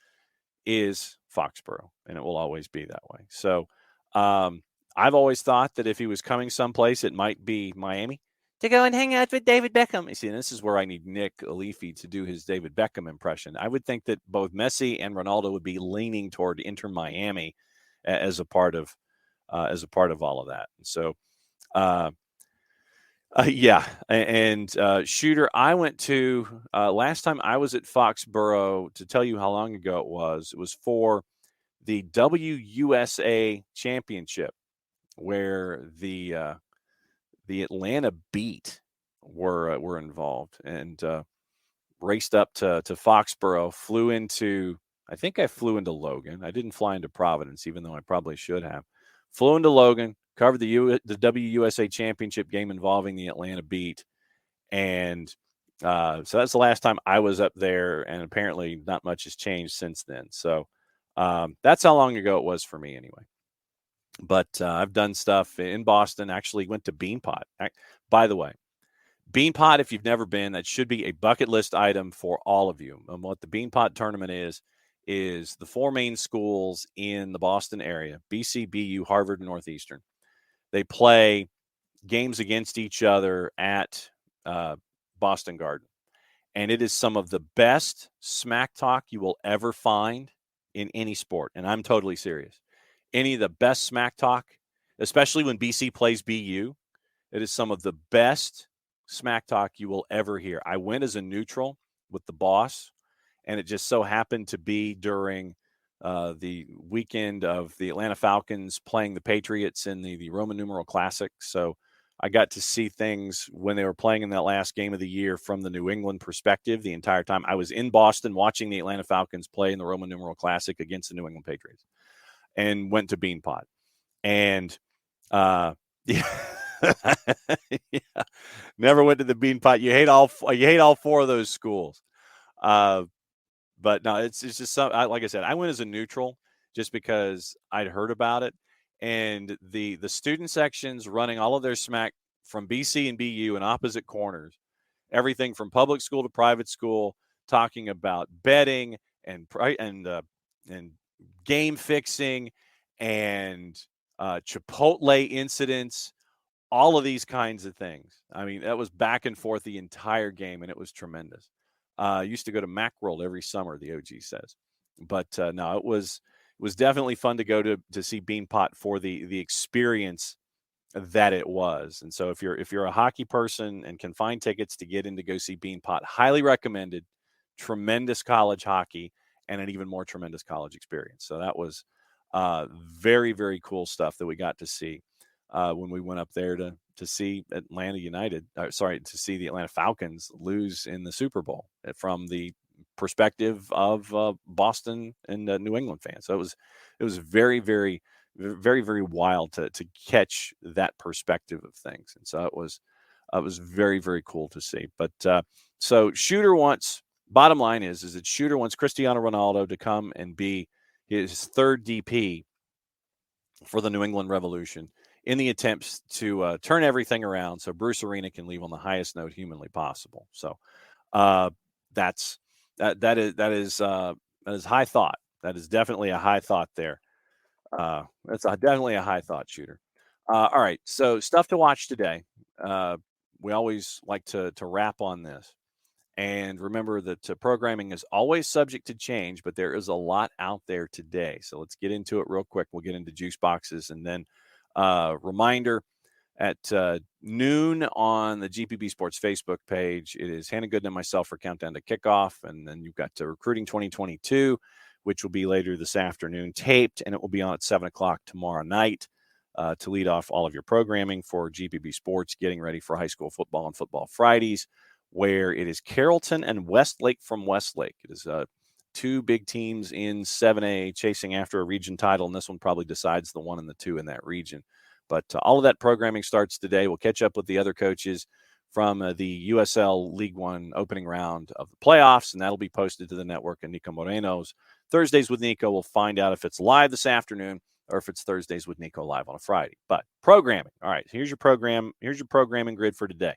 is Foxborough, and it will always be that way. So I've always thought that if he was coming someplace, it might be Miami, to go and hang out with David Beckham. You see, and this is where I need Nick Alifi to do his David Beckham impression. I would think that both Messi and Ronaldo would be leaning toward Inter Miami as a part of all of that. So, yeah, and Shooter, I went to last time I was at Foxborough. To tell you how long ago it was for the WUSA Championship, where the Atlanta Beat were involved, and raced up to Foxborough. I think I flew into Logan. I didn't fly into Providence, even though I probably should have. Flew into Logan, covered the WUSA Championship game involving the Atlanta Beat, and so that's the last time I was up there. And apparently, not much has changed since then. So that's how long ago it was for me, anyway. But I've done stuff in Boston. Actually, went to Beanpot. By the way, Beanpot, if you've never been, that should be a bucket list item for all of you. And what the Beanpot tournament is the four main schools in the Boston area: BC, BU, Harvard, and Northeastern. They play games against each other at Boston Garden. And it is some of the best smack talk you will ever find in any sport. And I'm totally serious. Any of the best smack talk, especially when BC plays BU, it is some of the best smack talk you will ever hear. I went as a neutral with the boss, and it just so happened to be during the weekend of the Atlanta Falcons playing the Patriots in the Roman numeral Classic. So I got to see things when they were playing in that last game of the year from the New England perspective the entire time. I was in Boston watching the Atlanta Falcons play in the Roman numeral Classic against the New England Patriots, and went to Beanpot. And yeah. Yeah, never went to the Beanpot. You hate all four of those schools. But no, it's just like I said, I went as a neutral just because I'd heard about it, and the student sections running all of their smack from BC and BU in opposite corners, everything from public school to private school, talking about betting and game fixing and Chipotle incidents, all of these kinds of things. I mean, that was back and forth the entire game, and it was tremendous. I used to go to Macworld every summer, the OG says. But no, it was definitely fun to go to see Beanpot for the experience that it was. And so if you're a hockey person and can find tickets to get in to go see Beanpot, highly recommended. Tremendous college hockey and an even more tremendous college experience. So that was very, very cool stuff that we got to see when we went up there to see Atlanta United. To see the Atlanta Falcons lose in the Super Bowl from the perspective of Boston and New England fans. So it was very, very, very, very wild to catch that perspective of things. And so it was very, very cool to see. But so Shooter wants. Bottom line is that Shooter wants Cristiano Ronaldo to come and be his third DP for the New England Revolution in the attempts to turn everything around so Bruce Arena can leave on the highest note humanly possible. So that is high thought. That is definitely a high thought there. That's definitely a high thought, Shooter. All right, so stuff to watch today. We always like to wrap on this. And remember that programming is always subject to change, but there is a lot out there today. So let's get into it real quick. We'll get into juice boxes, and then reminder at noon on the GPB Sports Facebook page. It is Hannah Gooden and myself for Countdown to Kickoff, and then you've got Recruiting 2022, which will be later this afternoon, taped, and it will be on at 7 o'clock tomorrow night to lead off all of your programming for GPB Sports, getting ready for high school football and Football Fridays, where it is Carrollton and Westlake from Westlake. It is two big teams in 7A chasing after a region title, and this one probably decides the 1 and the 2 in that region. But all of that programming starts today. We'll catch up with the other coaches from the USL League One opening round of the playoffs, and that'll be posted to the network. And Nico Moreno's Thursdays with Nico, we'll find out if it's live this afternoon or if it's Thursdays with Nico live on a Friday. But programming. All right, here's your program. Here's your programming grid for today.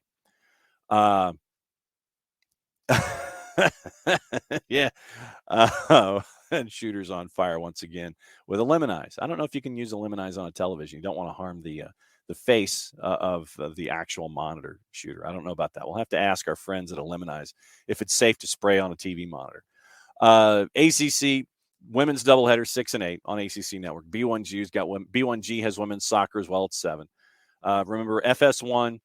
Yeah. And Shooter's on fire once again with a lemonize. I don't know if you can use a lemonize on a television. You don't want to harm the the face of the actual monitor shooter. I don't know about that. We'll have to ask our friends at Eliminize if it's safe to spray on a TV monitor. ACC women's doubleheader 6 and 8 on ACC Network. B1G has women's soccer as well at 7. Remember, FS1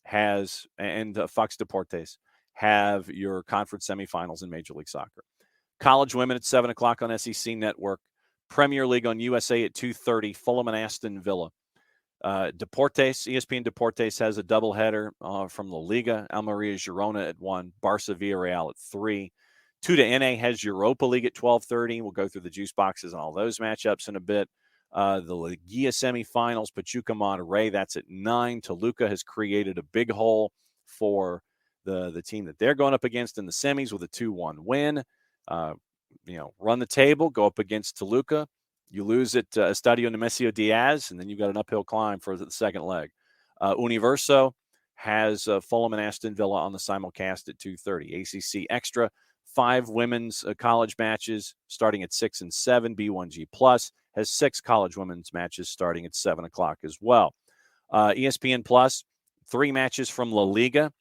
has and Fox Deportes have your conference semifinals in Major League Soccer. College women at 7 o'clock on SEC Network. Premier League on USA at 2:30. Fulham and Aston Villa. Deportes, ESPN Deportes has a doubleheader from La Liga. Almeria Girona at 1. Barca Villarreal at 3. 2 to NA has Europa League at 12:30. We'll go through the juice boxes and all those matchups in a bit. The Liguilla semifinals, Pachuca Monterrey, that's at 9. Toluca has created a big hole for the team that they're going up against in the semis with a 2-1 win. Run the table, go up against Toluca. You lose at Estadio Nemesio Diaz, and then you've got an uphill climb for the second leg. Universo has Fulham and Aston Villa on the simulcast at 2:30. ACC Extra, 5 women's college matches starting at 6 and 7. B1G Plus has 6 college women's matches starting at 7 o'clock as well. ESPN Plus, 3 matches from La Liga.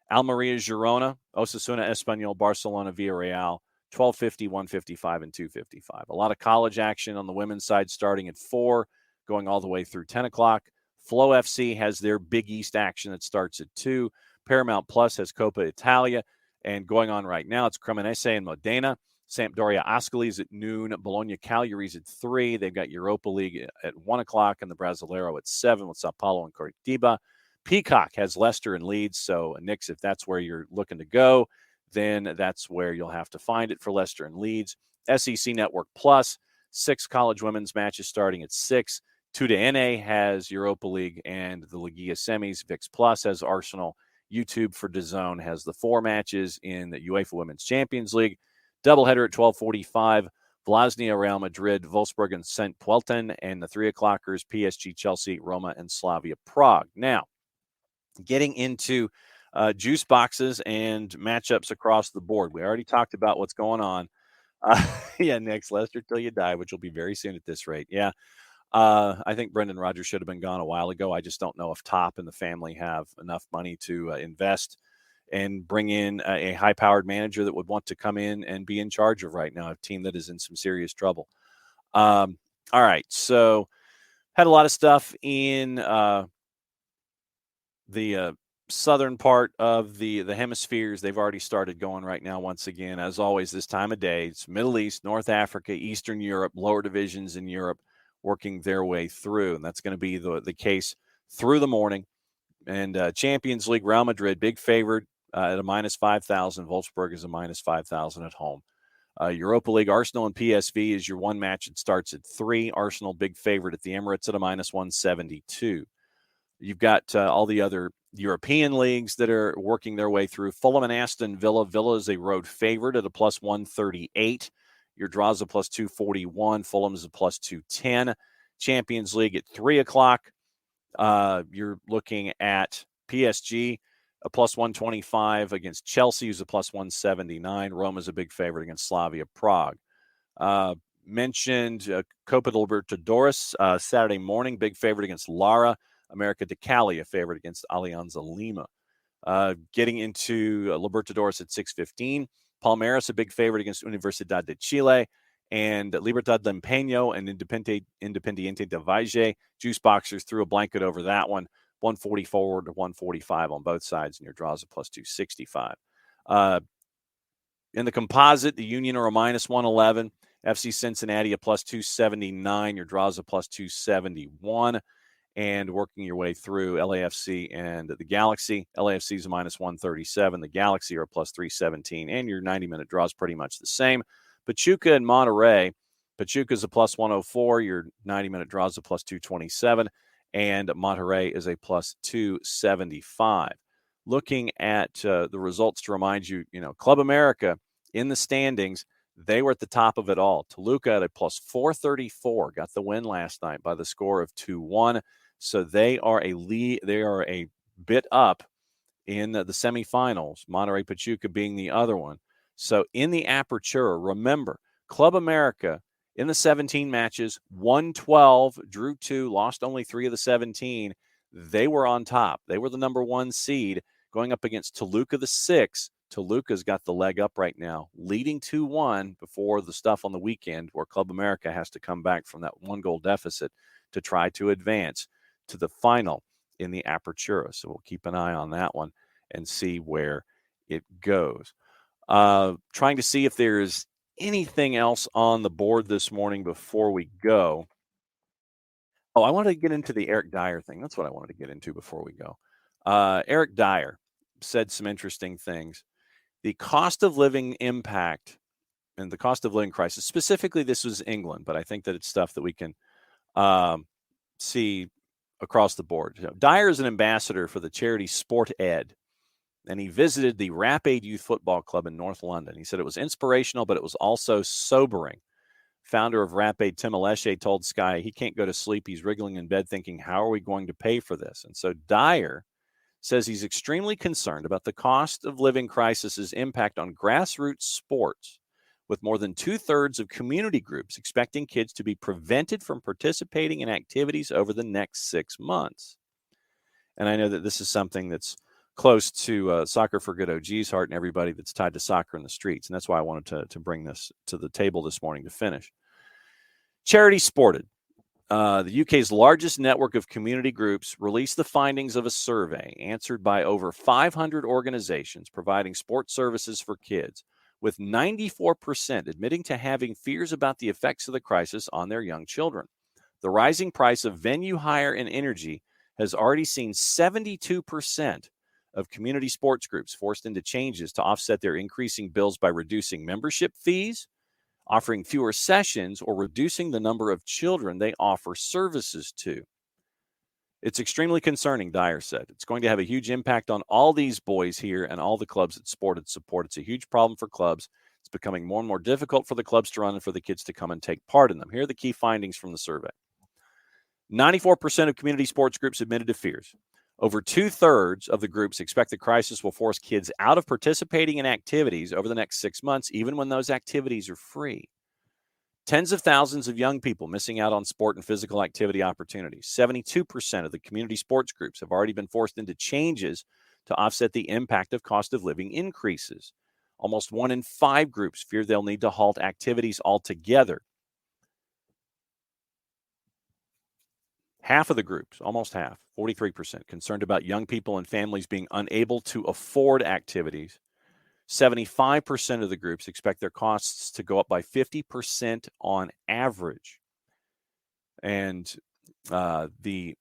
Almeria Girona, Osasuna Espanyol, Barcelona Villarreal, 12:50, 1:55, and 2:55. A lot of college action on the women's side starting at 4, going all the way through 10 o'clock. Flow FC has their Big East action that starts at 2. Paramount Plus has Coppa Italia. And going on right now, it's Cremonese and Modena. Sampdoria Ascoli's at noon. Bologna Cagliari's at 3. They've got Europa League at 1 o'clock and the Brasileiro at 7 with Sao Paulo and Coritiba. Peacock has Leicester and Leeds. So, Nix, if that's where you're looking to go, then that's where you'll have to find it for Leicester and Leeds. SEC Network Plus, 6 college women's matches starting at 6. 2 to NA has Europa League and the Liguilla semis. VIX Plus has Arsenal. YouTube for DAZN has the 4 matches in the UEFA Women's Champions League. Doubleheader at 12:45. Vlasnia, Real Madrid, Wolfsburg, and St. Pölten. And the 3 o'clockers, PSG, Chelsea, Roma, and Slavia Prague. Now, getting into juice boxes and matchups across the board. We already talked about what's going on. Next, Leicester till you die, which will be very soon at this rate. Yeah. I think Brendan Rodgers should have been gone a while ago. I just don't know if Top and the family have enough money to invest and bring in a high-powered manager that would want to come in and be in charge of right now a team that is in some serious trouble. All right, so had a lot of stuff in the southern part of the hemispheres. They've already started going right now once again. As always, this time of day, it's Middle East, North Africa, Eastern Europe, lower divisions in Europe working their way through, and that's going to be the case through the morning. And Champions League, Real Madrid, big favorite at a minus 5,000. Wolfsburg is a minus 5,000 at home. Europa League, Arsenal and PSV is your one match. It starts at 3. Arsenal, big favorite at the Emirates at a minus 172. You've got all the other European leagues that are working their way through. Fulham and Aston Villa. Villa is a road favorite at a plus 138. Your draws a plus 241. Fulham is a plus 210. Champions League at 3 o'clock. You're looking at PSG, a plus 125 against Chelsea, who's a plus 179. Roma's a big favorite against Slavia Prague. Mentioned Copa Libertadores Saturday morning, big favorite against Lara. America de Cali, a favorite against Alianza Lima. Getting into Libertadores at 6:15. Palmeiras, a big favorite against Universidad de Chile. And Libertad de Empeño and Independiente de Valle. Juice Boxers threw a blanket over that one. 144 to 145 on both sides, and your draws a plus 265. In the composite, the Union are a minus 111. FC Cincinnati a plus 279. Your draws a plus 271. And working your way through LAFC and the Galaxy. LAFC is a minus 137. The Galaxy are a plus 317. And your 90-minute draw is pretty much the same. Pachuca and Monterrey. Pachuca is a plus 104. Your 90-minute draw is a plus 227. And Monterrey is a plus 275. Looking at the results to remind you, Club America in the standings, they were at the top of it all. Toluca at a plus 434 got the win last night by the score of 2-1. So they are a bit up in the semifinals, Monterrey Pachuca being the other one. So in the Apertura, remember, Club America in the 17 matches, won 12, drew 2, lost only 3 of the 17. They were on top. They were the number 1 seed going up against Toluca, the 6. Toluca's got the leg up right now, leading 2-1 before the stuff on the weekend where Club America has to come back from that 1-goal deficit to try to advance to the final in the Apertura. So we'll keep an eye on that one and see where it goes. Trying to see if there's anything else on the board this morning before we go. Oh, I wanted to get into the Eric Dyer thing. That's what I wanted to get into before we go. Eric Dyer said some interesting things. The cost of living impact and the cost of living crisis, specifically this was England, but I think that it's stuff that we can see across the board. Dyer is an ambassador for the charity Sport Ed, and he visited the Rap Aid Youth Football Club in North London. He said it was inspirational, but it was also sobering. Founder of Rap Aid, Tim Aleshe, told Sky he can't go to sleep. He's wriggling in bed thinking, how are we going to pay for this? And so Dyer says he's extremely concerned about the cost of living crisis's impact on grassroots sports, with more than 2/3 of community groups expecting kids to be prevented from participating in activities over the next 6 months. And I know that this is something that's close to Soccer for Good OG's heart and everybody that's tied to soccer in the streets. And that's why I wanted to bring this to the table this morning to finish. Charity Sported, the UK's largest network of community groups, released the findings of a survey answered by over 500 organizations providing sports services for kids, with 94% admitting to having fears about the effects of the crisis on their young children. The rising price of venue hire and energy has already seen 72% of community sports groups forced into changes to offset their increasing bills by reducing membership fees, offering fewer sessions, or reducing the number of children they offer services to. It's extremely concerning, Dyer said. It's going to have a huge impact on all these boys here and all the clubs that Sported support. It's a huge problem for clubs. It's becoming more and more difficult for the clubs to run and for the kids to come and take part in them. Here are the key findings from the survey. 94% of community sports groups admitted to fears. Over 2/3 of the groups expect the crisis will force kids out of participating in activities over the next 6 months, even when those activities are free. Tens of thousands of young people missing out on sport and physical activity opportunities. 72% of the community sports groups have already been forced into changes to offset the impact of cost of living increases. Almost 1 in 5 groups fear they'll need to halt activities altogether. Half of the groups, almost half, 43%, concerned about young people and families being unable to afford activities. 75% of the groups expect their costs to go up by 50% on average. And the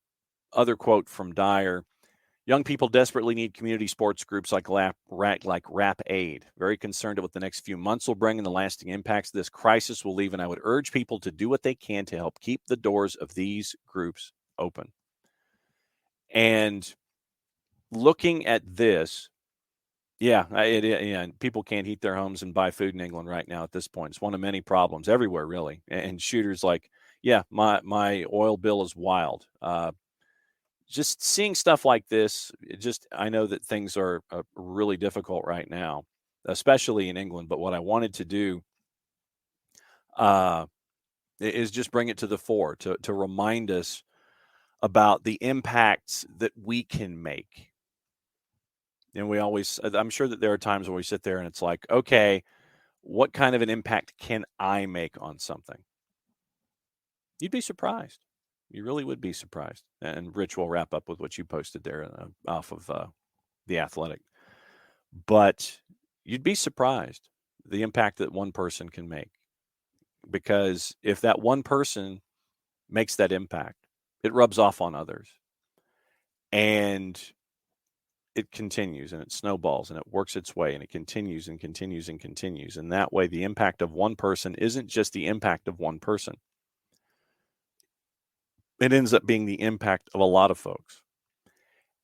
other quote from Dyer, young people desperately need community sports groups like Rap Aid. Very concerned at what the next few months will bring and the lasting impacts this crisis will leave. And I would urge people to do what they can to help keep the doors of these groups open. And looking at this, people can't heat their homes and buy food in England right now at this point. It's one of many problems everywhere, really. And shooters like, my oil bill is wild. Just seeing stuff like this, I know that things are really difficult right now, especially in England. But what I wanted to do is just bring it to the fore to remind us about the impacts that we can make. And I'm sure that there are times where we sit there and it's like, okay, what kind of an impact can I make on something? You'd be surprised. You really would be surprised. And Rich will wrap up with what you posted there off of The Athletic. But you'd be surprised the impact that one person can make. Because if that one person makes that impact, it rubs off on others. And it continues and it snowballs and it works its way and it continues and continues and continues. And that way, the impact of one person isn't just the impact of one person. It ends up being the impact of a lot of folks.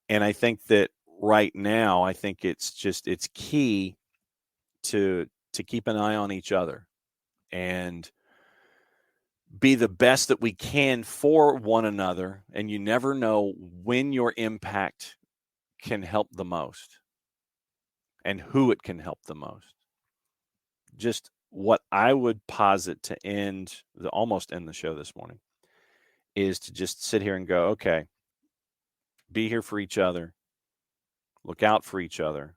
And I think that right now, it's key to keep an eye on each other and be the best that we can for one another. And you never know when your impact can help the most and who it can help the most. Just what I would posit to almost end the show this morning is to just sit here and go, okay, be here for each other, look out for each other,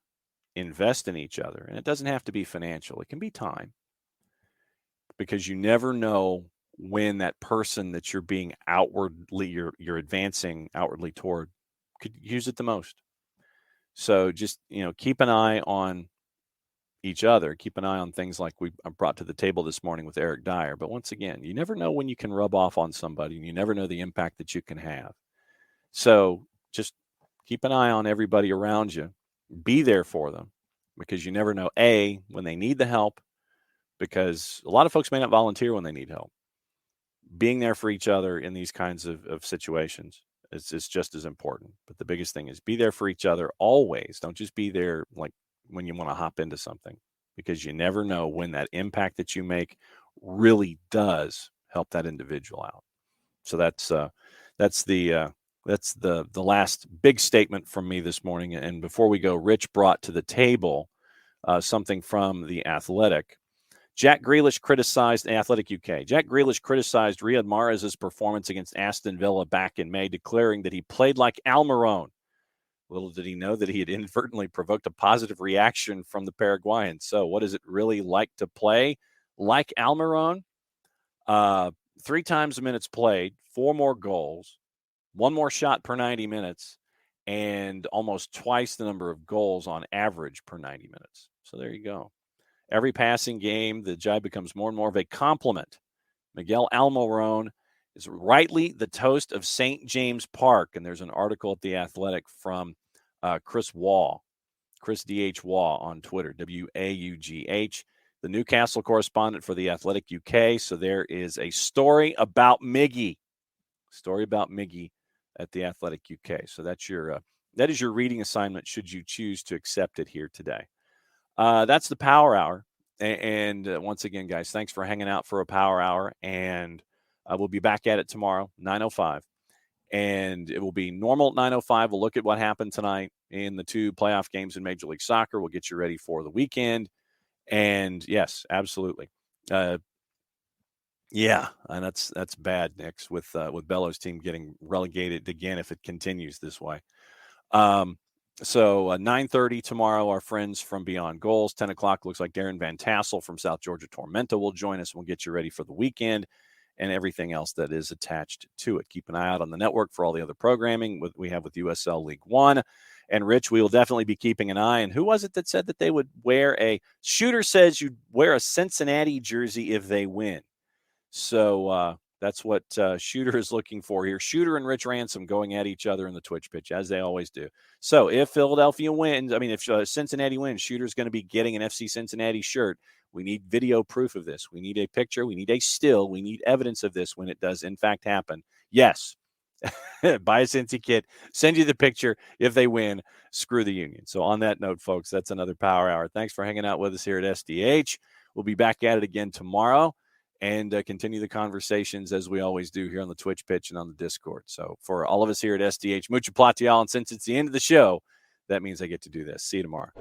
invest in each other. And it doesn't have to be financial. It can be time, because you never know when that person that you're being outwardly, you're advancing outwardly toward, could use it the most. So just, keep an eye on each other. Keep an eye on things like we brought to the table this morning with Eric Dyer. But once again, you never know when you can rub off on somebody, and you never know the impact that you can have. So just keep an eye on everybody around you. Be there for them, because you never know, A, when they need the help, because a lot of folks may not volunteer when they need help. Being there for each other in these kinds of situations is just as important. But the biggest thing is be there for each other always. Don't just be there like when you want to hop into something, because you never know when that impact that you make really does help that individual out. So that's the last big statement from me this morning. And before we go, Rich brought to the table something from The Athletic. Jack Grealish criticized Athletic UK. Jack Grealish criticized Riyad Mahrez's performance against Aston Villa back in May, declaring that he played like Almiron. Little did he know that he had inadvertently provoked a positive reaction from the Paraguayan. So what is it really like to play like Almiron? 3 times the minutes played, 4 more goals, 1 more shot per 90 minutes, and almost twice the number of goals on average per 90 minutes. So there you go. Every passing game, the job becomes more and more of a compliment. Miguel Almiron is rightly the toast of St. James Park. And there's an article at The Athletic from Chris D.H. Waugh on Twitter, W-A-U-G-H, the Newcastle correspondent for The Athletic UK. So there is a story about Miggy at The Athletic UK. So that is your reading assignment, should you choose to accept it here today. That's the Power Hour. And once again, guys, thanks for hanging out for a Power Hour. And we'll be back at it tomorrow, 9:05. And it will be normal at 9:05. We'll look at what happened tonight in the 2 playoff games in Major League Soccer. We'll get you ready for the weekend. And yes, absolutely. Yeah, and that's bad, Nix, with Bello's team getting relegated again if it continues this way. So 9:30 tomorrow, our friends from Beyond Goals. 10 o'clock looks like Darren Van Tassel from South Georgia Tormenta will join us. We'll get you ready for the weekend and everything else that is attached to it. Keep an eye out on the network for all the other programming we have with USL League One. And Rich, we will definitely be keeping an eye. And who was it that said that they would wear Shooter says you'd wear a Cincinnati jersey if they win. So that's what Shooter is looking for here. Shooter and Rich Ransom going at each other in the Twitch pitch, as they always do. So if Cincinnati wins, Shooter's going to be getting an FC Cincinnati shirt. We need video proof of this. We need a picture. We need a still. We need evidence of this when it does, in fact, happen. Yes. Buy a Cincy kit. Send you the picture. If they win, screw the Union. So on that note, folks, that's another Power Hour. Thanks for hanging out with us here at SDH. We'll be back at it again tomorrow and continue the conversations as we always do here on the Twitch pitch and on the Discord. So for all of us here at SDH, mucho platial, and since it's the end of the show, that means I get to do this. See you tomorrow.